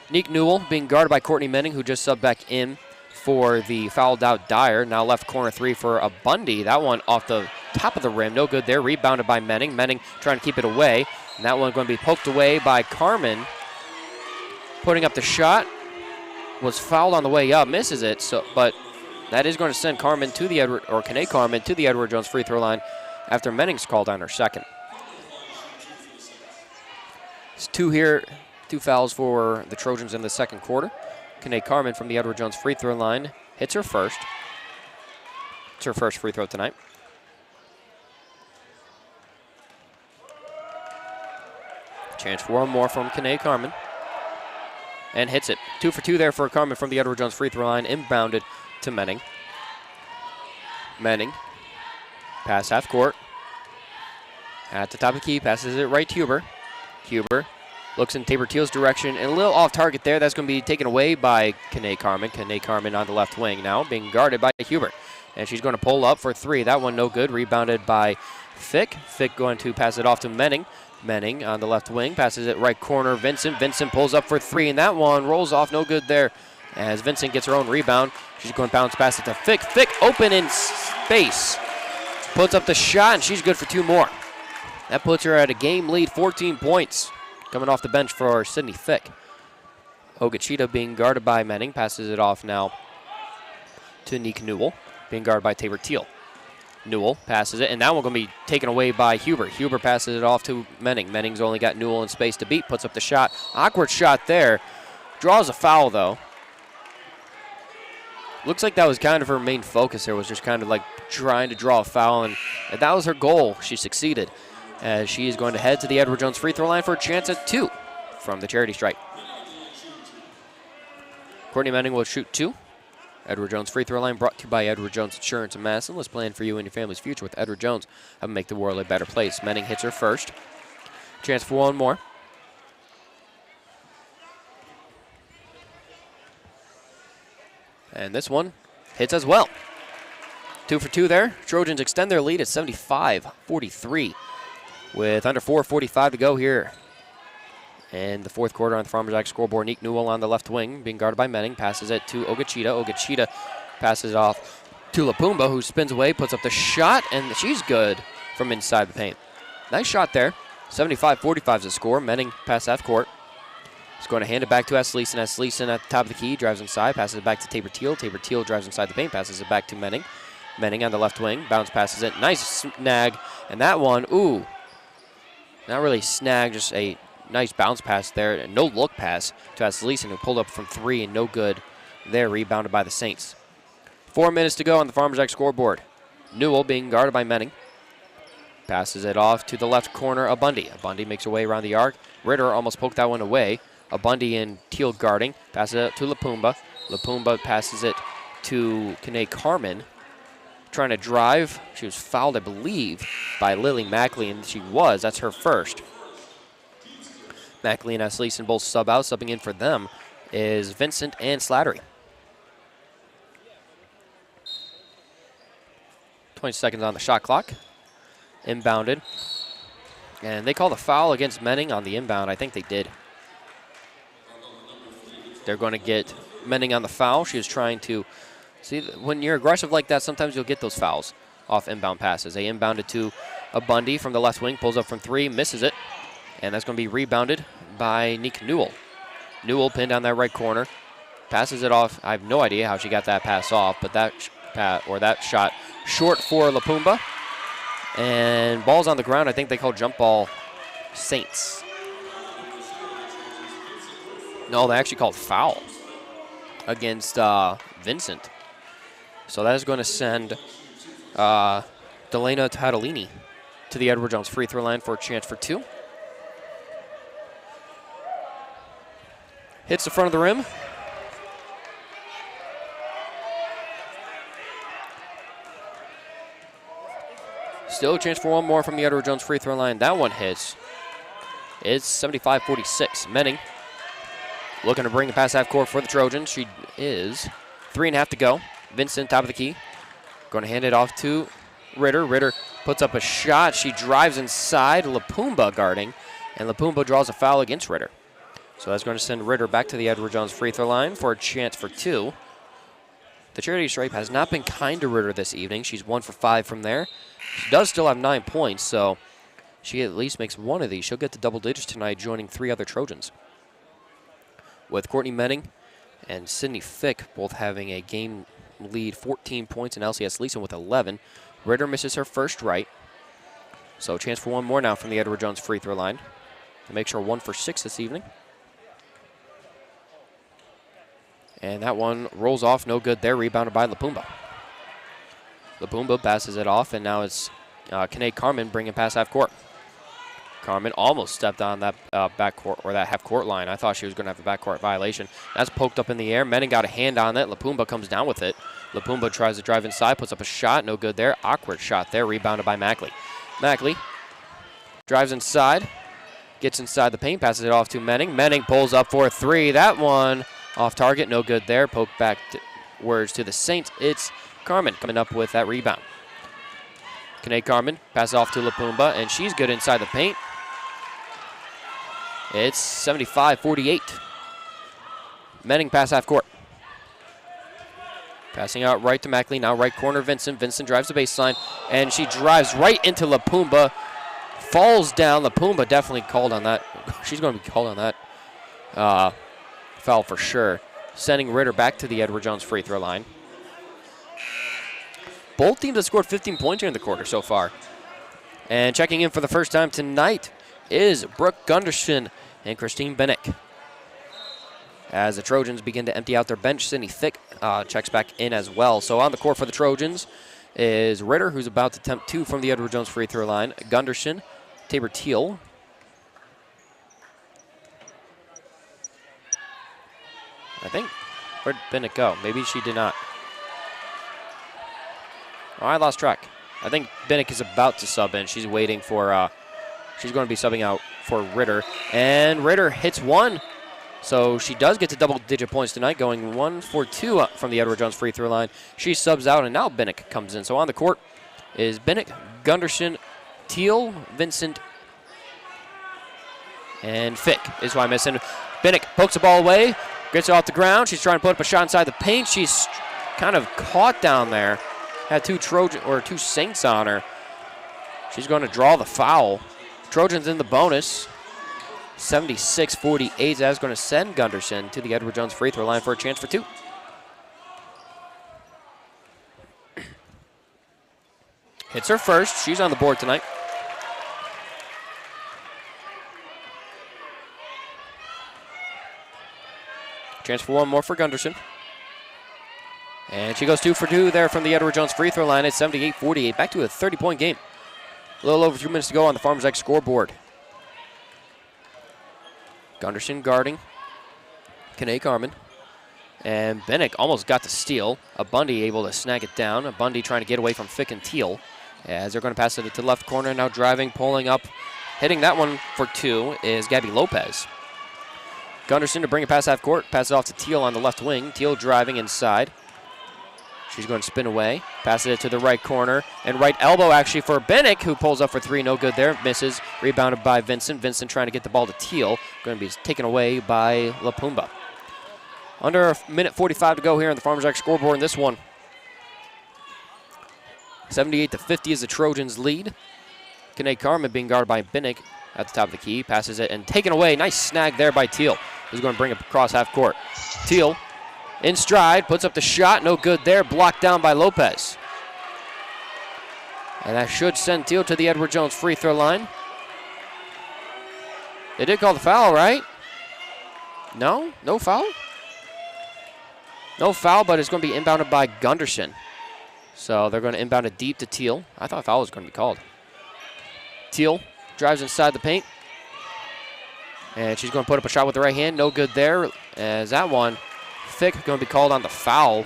Nick Newell being guarded by Courtney Menning, who just subbed back in for the fouled out Dyer. Now left corner 3 for a Bundy. That one off the top of the rim. No good there. Rebounded by Menning. Menning trying to keep it away. And that one going to be poked away by Carmen. Putting up the shot. Was fouled on the way up. Misses it. But that is going to send Carmen to the Kane Carmen to the Edward Jones free throw line after Menning's called on her second. It's 2 here, 2 fouls for the Trojans in the second quarter. Kane Carmen from the Edward Jones free throw line hits her first. It's her first free throw tonight. Chance for one more from Kane Carmen. And hits it. 2 for 2 there for Carmen from the Edward Jones free throw line. Inbounded to Menning. Menning. Pass half court. At the top of the key. Passes it right to Huber. Huber looks in Tabor Teal's direction. And a little off target there. That's going to be taken away by Kane Carmen. Kane Carmen on the left wing now. Being guarded by Huber. And she's going to pull up for 3. That one no good. Rebounded by Fick. Fick going to pass it off to Menning. Menning on the left wing. Passes it right corner. Vincent. Vincent pulls up for 3. And that one rolls off. No good there. As Vincent gets her own rebound. She's going to bounce past it to Fick. Fick open in space. Puts up the shot, and she's good for 2 more. That puts her at a game lead, 14 points. Coming off the bench for Sydney Fick. Ogachita being guarded by Menning. Passes it off now to Nick Newell. Being guarded by Tabor Teal. Newell passes it, and that one going to be taken away by Huber. Huber passes it off to Menning. Menning's only got Newell in space to beat. Puts up the shot. Awkward shot there. Draws a foul, though. Looks like that was kind of her main focus there, was just kind of like trying to draw a foul, and that was her goal. She succeeded, as she is going to head to the Edward Jones free throw line for a chance at 2 from the charity stripe. Courtney Menning will shoot 2. Edward Jones free throw line brought to you by Edward Jones Insurance in Madison. Let's plan for you and your family's future with Edward Jones. Help make the world a better place. Menning hits her first. Chance for one more. And this one hits as well. 2 for 2 there. Trojans extend their lead at 75-43 with under 4:45 to go here. And the fourth quarter on the Farmers Ag scoreboard, Nick Newell on the left wing, being guarded by Menning, passes it to Ogachita. Ogachita passes it off to Lapumba, who spins away, puts up the shot, and she's good from inside the paint. Nice shot there. 75-45 is the score. Menning pass half court. He's going to hand it back to Esleason. Esleason at the top of the key, drives inside, passes it back to Tabor Teal. Tabor Teal drives inside the paint, passes it back to Menning. Menning on the left wing, bounce passes it. Nice snag, and that one, ooh, not really snag, just a nice bounce pass there. A no-look pass to Esleason, who pulled up from 3 and no good there, rebounded by the Saints. 4 minutes to go on the Farmers Ag scoreboard. Newell being guarded by Menning. Passes it off to the left corner, Abundy. Abundy makes her way around the arc. Ritter almost poked that one away. Abundy and Teal guarding. Passes it to Lapumba. Lapumba passes it to Kane Carmen. Trying to drive. She was fouled, I believe, by Lily Mackley, and she was. That's her first. Mackley and Esleason both sub out. Subbing in for them is Vincent and Slattery. 20 seconds on the shot clock. Inbounded. And they called a foul against Menning on the inbound. I think they did. They're going to get Menning on the foul. She was trying to... See, when you're aggressive like that, sometimes you'll get those fouls off inbound passes. They inbounded to Abundy from the left wing. Pulls up from 3. Misses it. And that's going to be rebounded by Nick Newell. Newell pinned on that right corner. Passes it off. I have no idea how she got that pass off, but that shot short for Lapumba. And ball's on the ground. I think they call jump ball Saints. No, they actually called foul against Vincent. So that is going to send Delana Tadolini to the Edward Jones free throw line for a chance for 2. Hits the front of the rim. Still a chance for one more from the Edward Jones free throw line. That one hits. It's 75-46. Menning looking to bring it past half court for the Trojans. She is 3.5 to go. Vincent, top of the key. Going to hand it off to Ritter. Ritter puts up a shot. She drives inside. Lapumba guarding. And Lapumba draws a foul against Ritter. So that's going to send Ritter back to the Edward Jones free throw line for a chance for 2. The charity stripe has not been kind to Ritter this evening. She's 1 for 5 from there. She does still have 9 points, so she at least makes one of these. She'll get to double digits tonight, joining 3 other Trojans. With Courtney Menning and Sydney Fick both having a game lead, 14 points, and LCS Leeson with 11. Ritter misses her first right. So chance for one more now from the Edward Jones free throw line. It makes her 1 for 6 this evening. And that one rolls off, no good there, rebounded by Lapumba. Lapumba passes it off, and now it's Kane Carmen bringing past half court. Carmen almost stepped on that backcourt or that half court line. I thought she was going to have a backcourt violation. That's poked up in the air. Menning got a hand on it. Lapumba comes down with it. Lapumba tries to drive inside, puts up a shot, no good there. Awkward shot there, rebounded by Mackley. Mackley drives inside, gets inside the paint, passes it off to Menning. Menning pulls up for a 3. That one off target, no good there. Poke back words to the Saints. It's Carmen coming up with that rebound. Kane Carmen passes off to Lapumba, and she's good inside the paint. It's 75-48. Menning pass half court. Passing out right to Mackley, now right corner Vincent. Vincent drives the baseline, and she drives right into Lapumba. Falls down. Lapumba definitely called on that. She's going to be called on that foul for sure. Sending Ritter back to the Edward Jones free throw line. Both teams have scored 15 points here in the quarter so far. And checking in for the first time tonight is Brooke Gunderson and Christine Bennick. As the Trojans begin to empty out their bench, Sydney Fick checks back in as well. So on the court for the Trojans is Ritter, who's about to attempt 2 from the Edward Jones free throw line. Gunderson, Tabor Teal. I think Where'd Bennett go? Maybe she did not. Oh, I lost track. I think Bennett is about to sub in. She's waiting for, she's going to be subbing out for Ritter. And Ritter hits one. So she does get to double-digit points tonight, going 1 for 2 from the Edward Jones free throw line. She subs out, and now Bennett comes in. So on the court is Bennett, Gunderson, Teal, Vincent, and Fick is who I'm missing. Bennett pokes the ball away, gets it off the ground. She's trying to put up a shot inside the paint. She's kind of caught down there. Had two Saints on her. She's going to draw the foul. Trojans in the bonus. 76-48. That's going to send Gunderson to the Edward Jones free throw line for a chance for 2. Hits her first. She's on the board tonight. Chance for one more for Gunderson. And she goes 2 for 2 there from the Edward Jones free throw line at 78-48. Back to a 30-point game. A little over 2 minutes to go on the Farmers X scoreboard. Gunderson guarding Kanae Carmen. And Bennick almost got the steal. Bundy able to snag it down. Bundy trying to get away from Fick and Teal. As they're going to pass it to the left corner. Now driving, pulling up. Hitting that one for 2 is Gabby Lopez. Gunderson to bring it past half court. Pass it off to Teal on the left wing. Teal driving inside. She's going to spin away. Passes it to the right corner. And right elbow actually for Bennick, who pulls up for 3. No good there. Misses. Rebounded by Vincent. Vincent trying to get the ball to Teal. Going to be taken away by LaPumba. Under a minute 45 to go here on the Farmers X scoreboard in this one. 78-50 is the Trojans lead. Kanae Carmen being guarded by Bennick at the top of the key. Passes it and taken away. Nice snag there by Teal. Who's going to bring it across half court. Teal in stride, puts up the shot, no good there, blocked down by Lopez. And that should send Teal to the Edward Jones free throw line. They did call the foul, right? No? No foul? No foul, but it's going to be inbounded by Gunderson. So they're going to inbound it deep to Teal. I thought foul was going to be called. Teal drives inside the paint. And she's going to put up a shot with the right hand, no good there. As that one, Fick going to be called on the foul.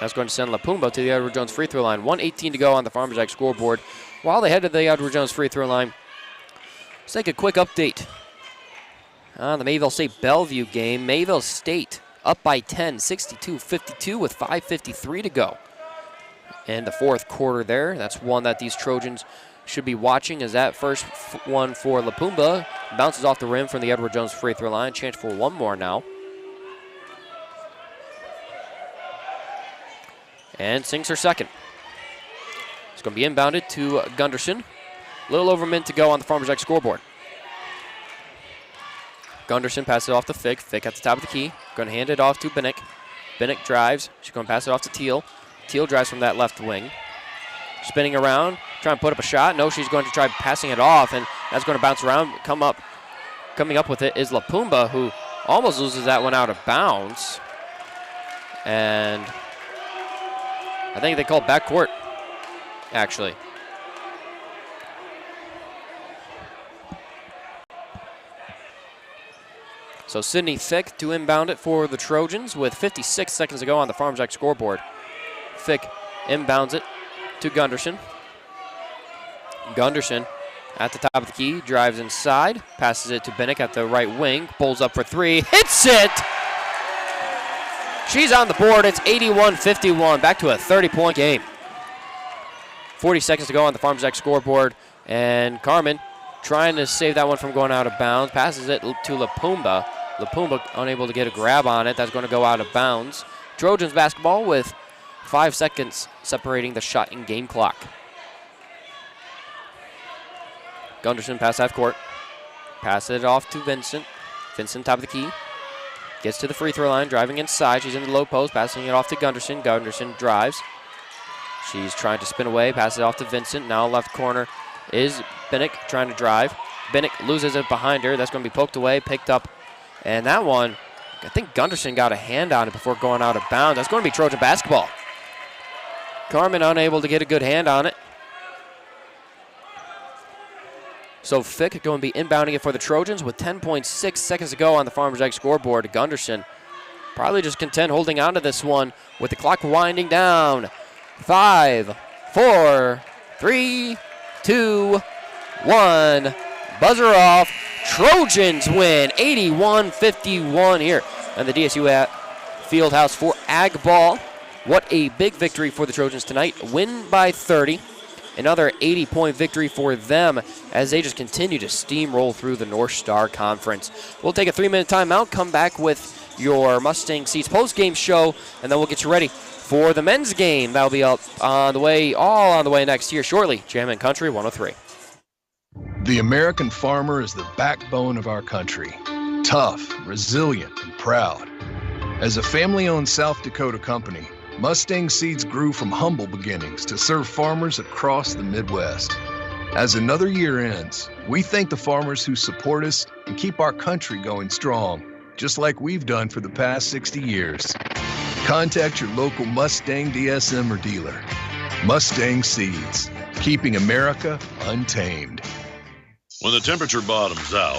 That's going to send LaPumba to the Edward Jones free throw line. 1:18 to go on the Farmers X scoreboard. While they head to the Edward Jones free throw line, let's take a quick update on the Mayville State-Bellevue game. Mayville State up by 10, 62-52 with 5:53 to go. And the fourth quarter there, that's one that these Trojans should be watching, as that first one for LaPumba bounces off the rim from the Edward Jones free throw line. Chance for one more now. And sinks her second. It's going to be inbounded to Gunderson. A little over a minute to go on the Farmers X scoreboard. Gunderson passes it off to Fick. Fick at the top of the key. Going to hand it off to Bennick. Bennick drives. She's going to pass it off to Teal. Teal drives from that left wing. Spinning around, trying to put up a shot. No, she's going to try passing it off, and that's going to bounce around. Coming up with it is LaPumba, who almost loses that one out of bounds. And I think they called backcourt, actually. So Sydney Fick to inbound it for the Trojans with 56 seconds to go on the Farmers X scoreboard. Fick inbounds it to Gunderson. Gunderson at the top of the key, drives inside, passes it to Bennick at the right wing, pulls up for 3, hits it! She's on the board. It's 81-51. Back to a 30-point game. 40 seconds to go on the Farmers X scoreboard. And Carmen trying to save that one from going out of bounds. Passes it to LaPumba. LaPumba unable to get a grab on it. That's going to go out of bounds. Trojans basketball with 5 seconds separating the shot and game clock. Gunderson pass half court. Pass it off to Vincent. Vincent top of the key. Gets to the free throw line, driving inside. She's in the low post, passing it off to Gunderson. Gunderson drives. She's trying to spin away, pass it off to Vincent. Now left corner is Bennick trying to drive. Bennick loses it behind her. That's going to be poked away, picked up. And that one, I think Gunderson got a hand on it before going out of bounds. That's going to be Trojan basketball. Carmen unable to get a good hand on it. So Fick going to be inbounding it for the Trojans with 10.6 seconds to go on the Farmers X scoreboard. Gunderson probably just content holding on to this one with the clock winding down. 5, 4, 3, 2, 1. Buzzer off. Trojans win 81-51 here on the DSU Fieldhouse for Ag Ball. What a big victory for the Trojans tonight. Win by 30. Another 80-point victory for them as they just continue to steamroll through the North Star Conference. We'll take a 3-minute timeout, come back with your Mustang Seats post-game show, and then we'll get you ready for the men's game. That'll be up on the way, all on the way next year shortly. Jammin' Country 103. The American farmer is the backbone of our country. Tough, resilient, and proud. As a family-owned South Dakota company, Mustang Seeds grew from humble beginnings to serve farmers across the Midwest. As another year ends, we thank the farmers who support us and keep our country going strong, just like we've done for the past 60 years. Contact your local Mustang DSM or dealer. Mustang Seeds, keeping America untamed. When the temperature bottoms out,